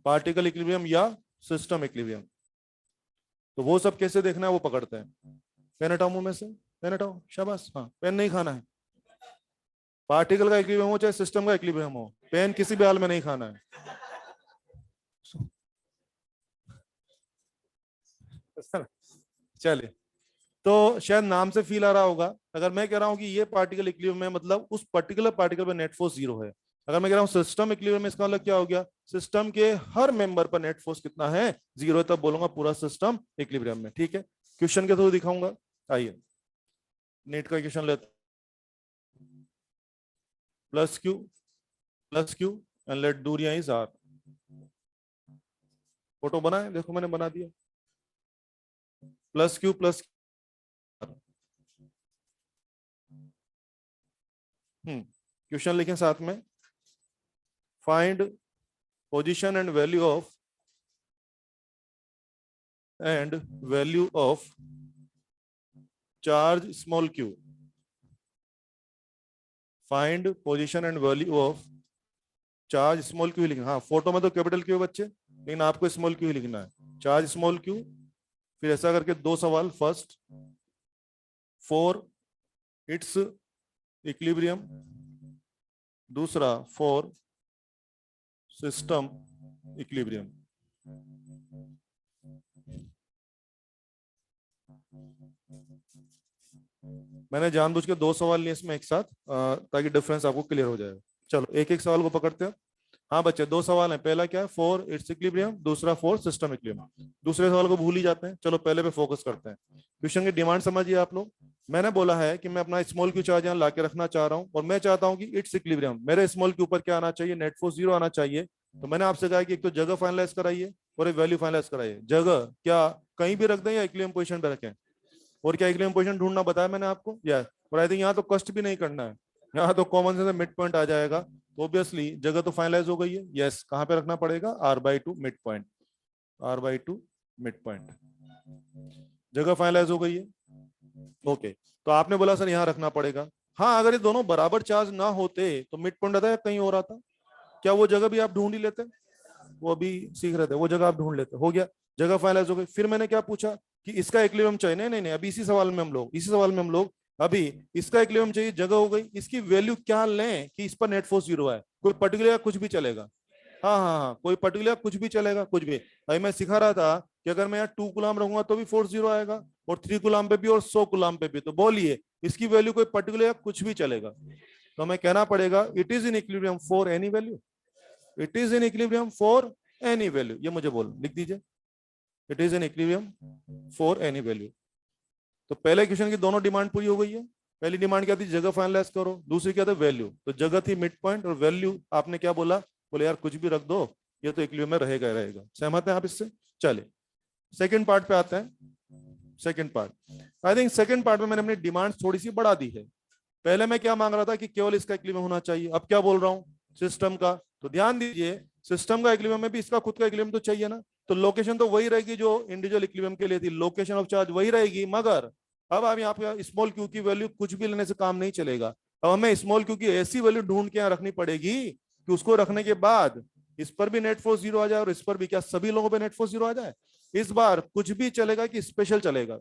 पार्टिकल इक्विलिब्रियम या सिस्टम इक्विलिब्रियम। तो वो सब कैसे देखना है वो पकड़ते हैं। पेन हटाओ मुंह में से, पेन हटाओ, शाबाश। हाँ, पेन नहीं खाना है। पार्टिकल का इक्विलिब्रियम हो चाहे सिस्टम का इक्विलिब्रियम हो, पेन किसी भी हाल में नहीं खाना है। चलिए, तो शायद नाम से फील आ रहा होगा, अगर मैं कह रहा हूं कि ये पार्टिकल इक्विलिब्रियम में मतलब उस पर्टिकुलर पार्टिकल पर नेट फोर्स 0 है। अगर मैं कह रहा हूं सिस्टम इक्विलिब्रियम में, इसका मतलब क्या हो गया? सिस्टम के हर मेंबर पर नेट फोर्स कितना है? 0 है, तब बोलूंगा पूरा सिस्टम इक्विलिब्रियम में। ठीक है, क्वेश्चन के थ्रू दिखाऊंगा। आइए नेट का क्वेश्चन लेते, प्लस क्यू एंड लेट दूरियां इज आर। फोटो बनाए, देखो मैंने बना दिया, प्लस क्वेश्चन लिखें साथ में, find position and value of charge small Q. Find position and value of charge small Q लिखना। हाँ, फोटो में तो कैपिटल क्यू बच्चे, लेकिन आपको स्मॉल क्यू लिखना है, चार्ज स्मॉल क्यू। फिर ऐसा करके 2 सवाल, फर्स्ट फॉर इट्स इक्विलिब्रियम, दूसरा फॉर सिस्टम इक्विलिब्रियम। मैंने जानबूझ के 2 सवाल लिए इसमें एक साथ, ताकि डिफरेंस आपको क्लियर हो जाए। चलो एक एक सवाल को पकड़ते हैं। हाँ बच्चे, 2 सवाल हैं, पहला क्या है? फॉर इट्स इक्विलिब्रियम, दूसरा फॉर सिस्टम इक्विलिब्रियम। दूसरे सवाल को भूल ही जाते हैं, चलो पहले पे फोकस करते हैं। क्वेश्चन की डिमांड समझिए आप लोग। मैंने बोला है कि मैं अपना स्मॉल क्यू चार्ज यहाँ ला के रखना चाह रहा हूँ और मैं चाहता हूँ कि इट्स इक्विलिब्रियम, मेरे स्मॉल क्यू पर क्या आना चाहिए? नेट फोर्स 0 आना चाहिए। तो मैंने आपसे कहा कि एक तो जगह फाइनलाइज कराइए और एक वैल्यू फाइनलाइज कराइए। जगह क्या कहीं भी रख दें या इक्विलिब्रियम पोजीशन पे रखें? और क्या इक्विलिब्रियम पोजीशन ढूंढना बताया मैंने आपको? या और आई थिंक यहाँ तो कष्ट भी नहीं करना है, यहाँ तो कॉमन सेंस मिड पॉइंट आ जाएगा। तो ऑब्वियसली जगह तो फाइनलाइज हो गई है। यस, कहाँ पे रखना पड़ेगा? r/2 mid point, r/2 mid point, जगह फाइनलाइज हो गई है। ओके, तो आपने बोला सर यहाँ रखना पड़ेगा। हाँ, अगर ये दोनों बराबर चार्ज ना होते तो मिड पॉइंट आता है कहीं और आता, क्या वो जगह भी आप ढूंढ ही लेते? वो अभी सीख रहे थे, वो जगह आप ढूंढ लेते। हो गया, जगह फाइनलाइज हो गई। फिर मैंने क्या पूछा कि इसका इक्विलिब्रियम चाहिए। नहीं नहीं नहीं, अभी इसी सवाल में हम लोग अभी इसका इक्विलिब्रियम चाहिए, जगह हो गई। इसकी वैल्यू क्या लें कि इस पर नेट फोर्स 0 है? कोई पर्टिकुलर कुछ भी चलेगा। हाँ हाँ हाँ, कोई पर्टिकुलर कुछ भी चलेगा, कुछ भी। अभी मैं सिखा रहा था कि अगर मैं यहाँ 2 कूलम रहूंगा तो भी फोर्स 0 आएगा, और 3 कूलम पे भी, और 100 कूलम पे भी। तो बोलिए इसकी वैल्यू कोई पर्टिकुलर कुछ भी चलेगा, तो हमें कहना पड़ेगा it is in equilibrium for any value. It is in equilibrium for any value, ये मुझे बोल लिख दीजिए। It is in equilibrium for any value. तो पहले क्वेश्चन की दोनों डिमांड पूरी हो गई है। पहली डिमांड क्या थी? जगह फाइनलाइज करो। दूसरी क्या था? वैल्यू। तो जगह थी मिड पॉइंट, और वैल्यू आपने क्या बोला? बोले यार कुछ भी रख दो, ये तो इक्विलिब्रियम में रहेगा ही रहेगा। सहमत हैं आप इससे? चलिए सेकंड पार्ट पे आते हैं। Second part, I think second part में मैंने अपनी डिमांड थोड़ी सी बढ़ा दी है। पहले मैं क्या मांग रहा था कि केवल इसका इक्विलिब्रियम होना चाहिए, अब क्या बोल रहा हूं? सिस्टम का। तो ध्यान दीजिए, सिस्टम का इक्विलिब्रियम में भी इसका खुद का इक्विलिब्रियम तो चाहिए ना। तो लोकेशन तो वही रहेगी जो इंडिविजुअल इक्विलिब्रियम के लिए थी, लोकेशन ऑफ चार्ज वही रहेगी, मगर अब आप यहाँ पे स्मॉल क्यू की वैल्यू कुछ भी लेने से काम नहीं चलेगा। अब हमें स्मॉल क्यू की ऐसी वैल्यू ढूंढ के यहाँ रखनी पड़ेगी कि उसको रखने के बाद इस पर भी नेट फोर्स 0 आ जाए और इस पर भी, क्या सभी लोगों पे नेट फोर्स 0 आ जाए? इस बार कुछ भी चलेगा कि स्पेशल चलेगा?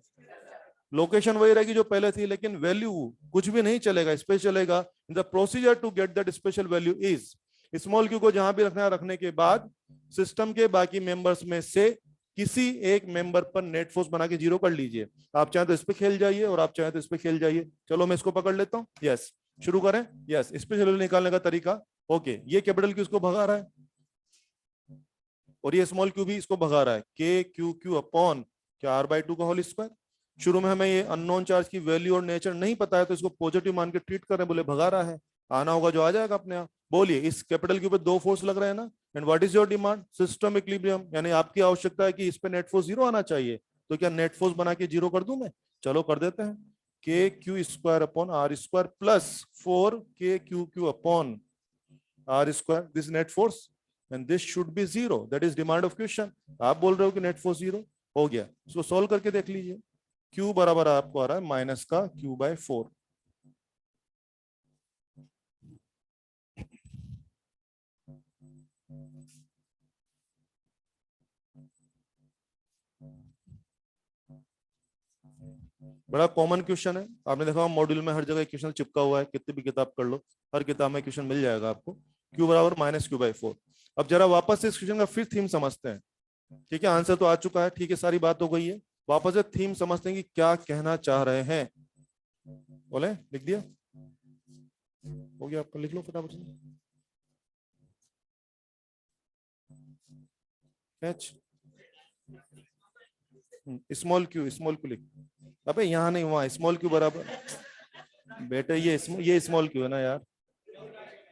लोकेशन वही रहेगी जो पहले थी, लेकिन वैल्यू कुछ भी नहीं चलेगा, स्पेशल चलेगा। The procedure to get that special value is, small q को जहां भी रखना है रखने के बाद सिस्टम के बाकी मेंबर्स में से किसी एक मेंबर पर नेट फोर्स बना के 0 कर लीजिए। आप चाहे तो इस पे खेल जाइए और आप चाहे तो इस पे खेल जाइए। चलो मैं इसको पकड़ लेता हूँ। यस, शुरू करें। यस, स्पेशल वैल्यू निकालने का तरीका। ओके, ये कैपिटल क्यू इसको भगा रहा है और ये स्मॉल क्यू भी इसको भगा रहा है, के क्यू क्यू अपॉन क्या r/2 का होल स्क्वायर। शुरू में हमें ये अननोन चार्ज की वैल्यू और नेचर नहीं पता है, तो इसको पॉजिटिव मान के ट्रीट कर रहे हैं। बोले भगा रहा है, आना होगा जो आ जाएगा अपने आप। बोलिए इस कैपिटल क्यू पे 2 फोर्स लग रहे हैं ना, and what is your demand? System equilibrium, यानी आपकी आवश्यकता है कि इस पे नेट फोर्स 0 आना चाहिए। तो क्या नेट फोर्स बना के 0 कर दूं मैं? चलो कर देते हैं। K Q square upon r square plus 4 k q q upon r square, this net force, and this should be 0। That is demand of question. आप बोल रहे हो कि नेट फोर्स 0 हो गया, इसको सॉल्व करके देख लीजिए। Q बराबर आपको आ रहा है माइनस का Q/4। बड़ा कॉमन क्वेश्चन है, आपने देखा मॉड्यूल में हर जगह क्वेश्चन चिपका हुआ है, कितनी भी किताब कर लो, हर किताब में क्वेश्चन मिल जाएगा आपको। Q बराबर माइनस Q/4। अब जरा वापस से इस क्वेश्चन का फिर थीम समझते हैं। ठीक है, आंसर तो आ चुका है, ठीक है, सारी बात हो गई है। वापस से थीम समझते हैं कि क्या कहना चाह रहे हैं। बोले, लिख दिया? हो गया आपका, लिख लो फटाफट से। स्मॉल क्यू लिख। अबे यहाँ नहीं, वहां स्मॉल क्यू बराबर। बेटा ये स्मॉल क्यू है ना यार,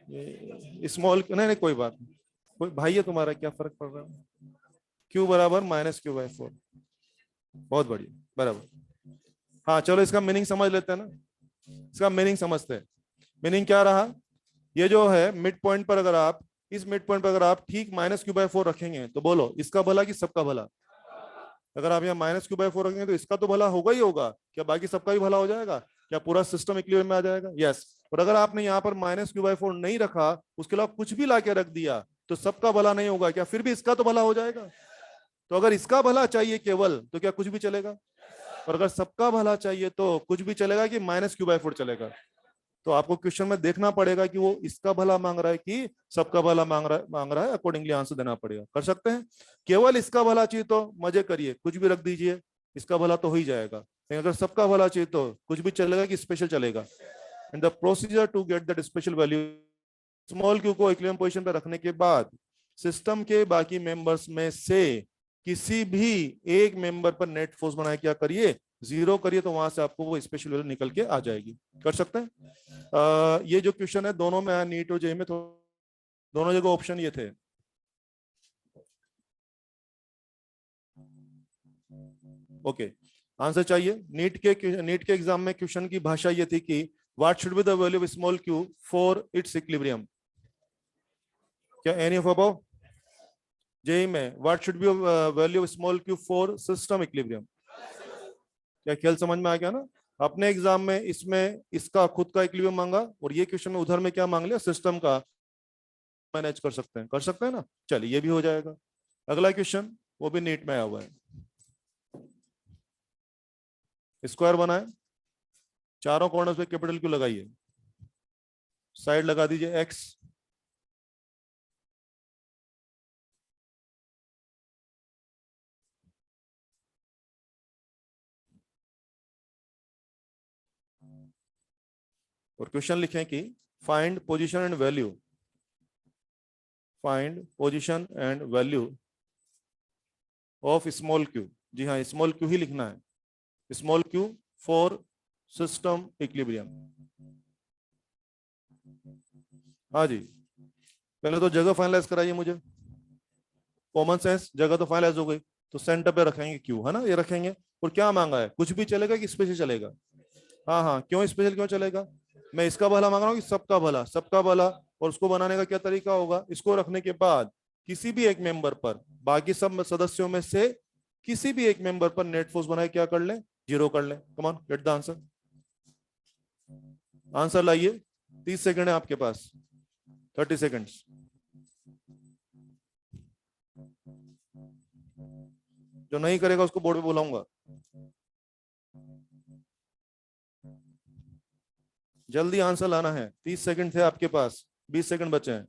ये स्मॉल क्यू। नहीं नहीं कोई बात नहीं, कोई भाई है तुम्हारा, क्या फर्क पड़ रहा है? क्यू बराबर माइनस Q/4। बहुत बढ़िया, बराबर। हाँ चलो इसका मीनिंग समझ लेते हैं ना। इसका मीनिंग समझते हैं। मीनिंग क्या रहा? ये जो है मिड पॉइंट पर, अगर आप इस मिड पॉइंट पर अगर आप ठीक माइनस Q/4 रखेंगे तो बोलो इसका भला कि सबका भला? अगर आप यहाँ माइनस Q/4 रखेंगे तो इसका तो भला होगा ही होगा, क्या बाकी सबका भी भला हो जाएगा? क्या पूरा सिस्टम इक्विलिब्रियम में आ जाएगा? यस। और अगर आपने यहाँ पर माइनस Q/4 नहीं रखा, उसके अलावा कुछ भी लाके रख दिया, तो सबका भला नहीं होगा, क्या फिर भी इसका तो भला हो जाएगा? तो अगर इसका भला चाहिए केवल, तो क्या कुछ भी चलेगा? और अगर सबका भला चाहिए तो कुछ भी चलेगा कि माइनस Q/4 चलेगा? तो आपको क्वेश्चन में देखना पड़ेगा कि वो इसका भला मांग रहा है कि सबका भला मांग रहा है, अकॉर्डिंगली आंसर देना पड़ेगा। कर सकते हैं? केवल इसका भला चाहिए तो मजे करिए, कुछ भी रख दीजिए, इसका भला तो हो ही जाएगा। लेकिन अगर सबका भला चाहिए तो कुछ भी चलेगा कि स्पेशल चलेगा। And the procedure to get that special value, small q को इक्विलिब्रियम पोजीशन पर रखने के बाद सिस्टम के बाकी मेंबर्स में से किसी भी एक मेंबर पर नेट फोर्स बनाए, क्या करिए? 0 करिए, तो वहां से आपको वो स्पेशल वैल्यू निकल के आ जाएगी। कर सकते हैं? ये जो क्वेश्चन है दोनों में नीट और जेईई में, तो दोनों जगह ऑप्शन ये थे। ओके, आंसर चाहिए। नीट के एग्जाम में क्वेश्चन की भाषा ये थी कि what should be the value of small Q for its equilibrium. क्या एनी ऑफ अबव? जेई में what should be value of small Q for system equilibrium. क्या खेल समझ में आ गया ना? अपने एग्जाम में इसमें इसका खुद का इक्विलिब्रियम मांगा और ये क्वेश्चन में उधर में क्या मांग लिया, सिस्टम का। मैनेज कर सकते हैं ना? चलिए ये भी हो जाएगा। अगला क्वेश्चन वो भी नीट में आया हुआ है। स्क्वायर बनाए, चारों कॉर्नर पे कैपिटल क्यू लगाइए, साइड लगा दीजिए एक्स, और क्वेश्चन लिखें कि find position and value, find position and value of small Q. जी हाँ, स्मॉल क्यू ही लिखना है, small Q for system equilibrium. हाँ जी, पहले तो जगह फाइनलाइज कराइए मुझे। कॉमन सेंस, जगह तो फाइनलाइज हो गई, तो सेंटर पे रखेंगे क्यू, है ना, ये रखेंगे। और क्या मांगा है, कुछ भी चलेगा कि स्पेशल चलेगा? हाँ हाँ, क्यों स्पेशल क्यों चलेगा? मैं इसका भला मांग रहा हूँ कि सबका भला, सबका भला। और उसको बनाने का क्या तरीका होगा, इसको रखने के बाद किसी भी एक मेंबर पर, बाकी सब सदस्यों में से किसी भी एक मेंबर पर नेट फोर्स बनाए क्या कर लें, 0 कर लें। Come on, get the answer. Answer लाइए, 30 सेकंड है आपके पास, 30 सेकंड्स। जो नहीं करेगा उसको बोर्ड पे बुलाऊंगा। जल्दी आंसर लाना है, 30 सेकंड थे आपके पास, 20 सेकंड बचे हैं।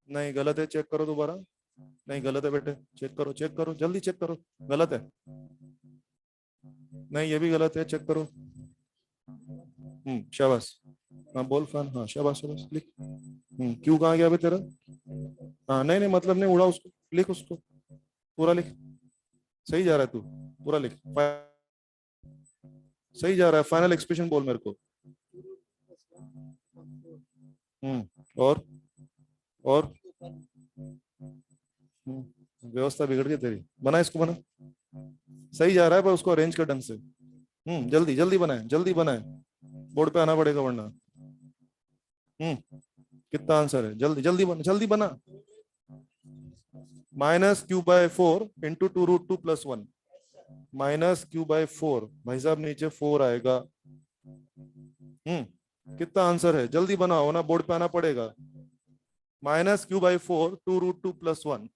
नहीं, गलत है, चेक करो दोबारा। नहीं, गलत है बेटे, चेक करो, चेक करो, जल्दी चेक करो, गलत है। नहीं, ये भी गलत है, चेक करो। शाबाश। हाँ बोल फैन, हाँ शाबाश शाबाश, लिख। क्यों कहाँ गया अभी तेरा? हाँ नहीं नहीं, मतलब नहीं, उड़ा उसको, लिख उसको, पूरा लिख। सही जा रहा है तू, पूरा लिख। सही जा रहा है, फाइनल एक्सप्रेशन बोल मेरे को। और और व्यवस्था बिगड़ गई तेरी, बना इसको, बना। सही जा रहा है पर उसको अरेंज कर ढंग से। जल्दी जल्दी बनाए, जल्दी बनाए, बोर्ड पे आना पड़ेगा वरना। कितना आंसर है, जल्दी जल्दी बना, जल्दी बना। -q/4 × 2√2 + 1। -q/4, भाई साहब नीचे 4 आएगा। कितना आंसर है, जल्दी बनाओ ना, बोर्ड पे आना पड़ेगा। -q/4 2√2 + 1।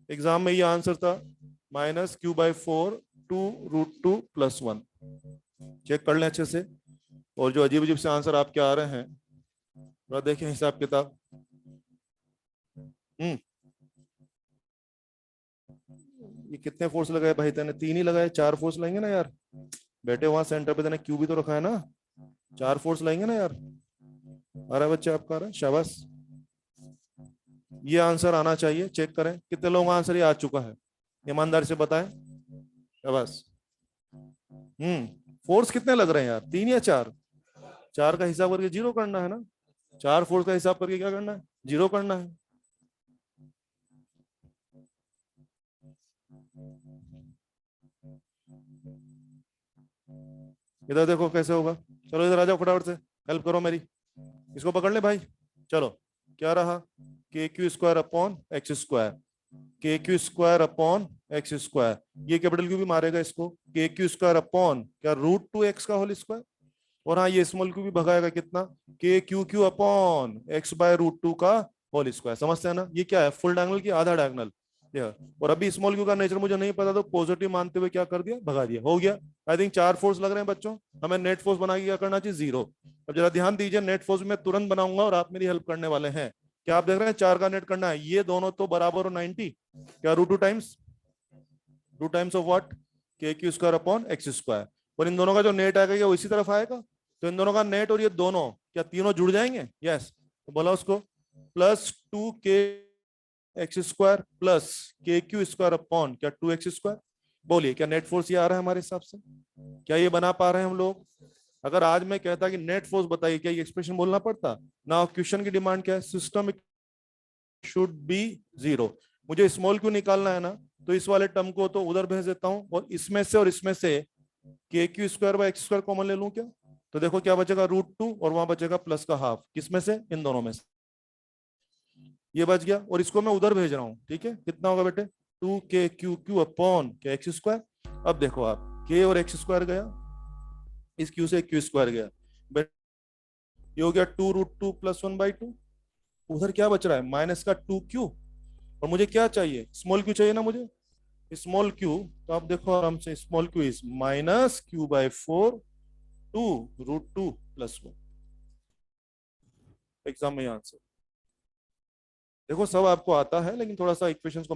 एग्जाम में ये आंसर था, -q/4 2√2 + 1। चेक कर लें अच्छे से। और जो अजीब अजीब से आंसर आपके आ रहे हैं, थोड़ा देखें हिसाब किताब। ये कितने फोर्स लगाए भाई तेने? 3 ही लगाए, 4 फोर्स लगाएंगे ना यार। बैठे वहां सेंटर पे, तेने क्यू भी तो रखा है ना, 4 फोर्स लगाएंगे ना यार। आ रहा है बच्चे आपका, आ रहा है, शाबाश। ये आंसर आना चाहिए, चेक करें कितने लोगों का आंसर ये आ चुका है, ईमानदारी से बताएं। शाबाश। फोर्स कितने लग रहे हैं यार, 3 या 4? 4 का हिसाब करके 0 करना है ना, 4 फोर्स का हिसाब करके क्या करना है, 0 करना है। इधर देखो कैसे होगा। चलो इधर आ जाओ फटाफट से, हेल्प करो मेरी। इसको पकड़ ले भाई। चलो, क्या रहा, KQ² / x², ये कैपिटल क्यू भी मारेगा इसको, KQ² क्या √2x का होल स्क्वायर। और हाँ, ये स्मॉल क्यू भी भगाएगा कितना, KQQ/x/√2 का होल स्क्वायर। समझते हैं ना, ये क्या है, फुल डायगोनल की आधा डायगोनल। और अभी स्मॉल क्यू का नेचर मुझे नहीं पता, तो पॉजिटिव मानते हुए क्या कर दिया, भगा दिया, हो गया। आई थिंक 4 फोर्स लग रहे हैं बच्चों, हमें नेट फोर्स बना के क्या करना चाहिए, 0। अब जरा ध्यान दीजिए, नेट फोर्स में तुरंत बनाऊंगा और आप मेरी हेल्प करने वाले हैं। क्या आप देख रहे हैं, 4 का नेट करना है, ये दोनों तो बराबर हो 90, क्या √2 times of what, KQ² / x²। और इन दोनों का जो नेट आएगा ये इसी तरफ आएगा, तो इन दोनों का नेट और ये दोनों क्या तीनों जुड़ जाएंगे, यस। तो बोला उसको +2k(x²) + क्या 2x²। बोलिए क्या नेट फोर्स ये आ रहा है हमारे हिसाब से, क्या ये बना पा रहे हैं हम लोग? अगर आज मैं कहता कि नेट फोर्स बताइए, क्या ये एक्सप्रेशन बोलना पड़ता ना? क्वेश्चन की डिमांड क्या है? System should be zero. मुझे स्मॉल क्यू निकालना है ना, तो इस वाले टर्म को तो उधर भेज देता हूं, और इसमें से के Q square by x square common ले लूं क्या? तो देखो क्या बचेगा, √2, और वहां बचेगा प्लस का हाफ। किसमें से? इन दोनों में से। ये बच गया, और इसको मैं उधर भेज रहा हूँ। ठीक है, कितना होगा बेटे? 2k अपॉन के एक्स स्क्वायर। अब देखो आप, के और एक्स स्क्वायर गया, इस क्यू से क्यू स्क्वायर गया, ये हो गया 2√2 + 1/2। उधर क्या बच रहा है? माइनस का 2q। और मुझे क्या चाहिए? स्मॉल क्यू चाहिए ना मुझे, स्मॉल क्यू। तो आप देखो आराम से, small Q is -q/4 2√2 + 1। Exam में आंसर देखो, सब आपको आता है, लेकिन थोड़ा सा इक्वेशंस को,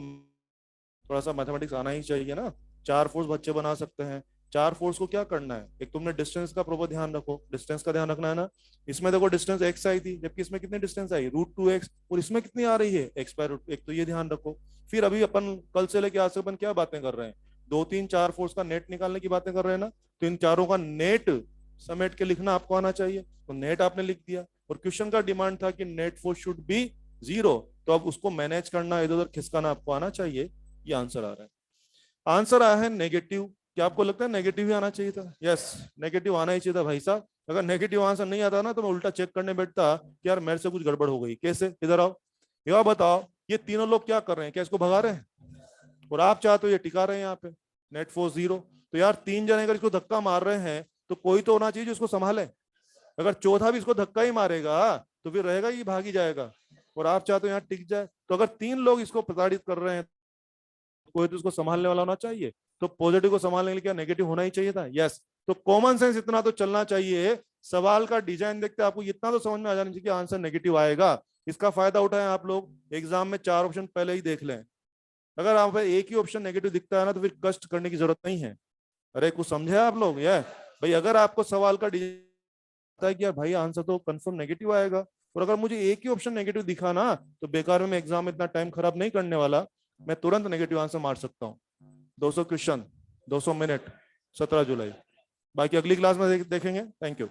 थोड़ा सा मैथमेटिक्स आना ही चाहिए ना। चार फोर्स बच्चे बना सकते हैं। चार फोर्स को क्या करना है? एक तुमने डिस्टेंस का प्रॉपर ध्यान रखो, डिस्टेंस का ध्यान रखना है ना। इसमें देखो डिस्टेंस x आई थी, जबकि इसमें कितनी डिस्टेंस आई? √2x। और इसमें कितनी आ रही है? x/√1। तो ये ध्यान रखो। फिर अभी अपन कल से लेके आज से अपन क्या बातें कर रहे हैं? 2 3 4 फोर्स का नेट निकालने की बातें कर रहे हैं ना। तो इन चारों का नेट समेट के लिखना आपको आना चाहिए। तो नेट आपने लिख दिया, और क्वेश्चन का डिमांड था कि net force should be zero. तो अब उसको मैनेज करना, इधर उधर खिसकाना आपको आना चाहिए। ये आंसर आ रहा है। आंसर आया है नेगेटिव। क्या आपको लगता है नेगेटिव ही आना चाहिए था? यस, नेगेटिव आना ही चाहिए था भाई साहब। अगर नेगेटिव आंसर नहीं आता ना, तो मैं उल्टा चेक करने बैठता कि यार मेरे से कुछ गड़बड़ हो गई। कैसे? इधर आओ, यह बताओ, ये तीनों लोग क्या कर रहे हैं? क्या इसको भगा रहे हैं? और आप चाहते हो ये टिका रहे हैं यहाँ पे, नेट फोर्स जीरो। तो यार 3 जने अगर इसको धक्का मार रहे हैं, तो कोई तो होना चाहिए जो इसको संभाले। अगर चौथा भी इसको धक्का ही मारेगा, तो फिर रहेगा ये भाग ही जाएगा। और आप चाहते हो यहाँ टिक जाए। तो अगर 3 लोग इसको प्रताड़ित कर रहे हैं, कोई तो उसको संभालने वाला होना चाहिए। तो पॉजिटिव को संभालने के लिए क्या नेगेटिव होना ही चाहिए था? यस। तो कॉमन सेंस इतना तो चलना चाहिए। सवाल का डिजाइन देखते आपको इतना तो समझ में आ जाना चाहिए कि आंसर नेगेटिव आएगा। इसका फायदा उठाएं आप लोग, एग्जाम में 4 ऑप्शन पहले ही देख लें। अगर आप एक ही ऑप्शन नेगेटिव दिखता है ना, तो फिर कष्ट करने की जरूरत नहीं है। अरे कुछ समझे आप लोग? ये भाई, अगर आपको सवाल का डिजाइन है कि यार भाई आंसर तो कंफर्म नेगेटिव आएगा, और अगर मुझे एक ही ऑप्शन नेगेटिव दिखा ना, तो बेकार में मैं एग्जाम में इतना टाइम खराब नहीं करने वाला। मैं तुरंत नेगेटिव आंसर मार सकता हूँ। 200 क्वेश्चन, 200 मिनट, 17 जुलाई। बाकी अगली क्लास में देखेंगे। Thank you.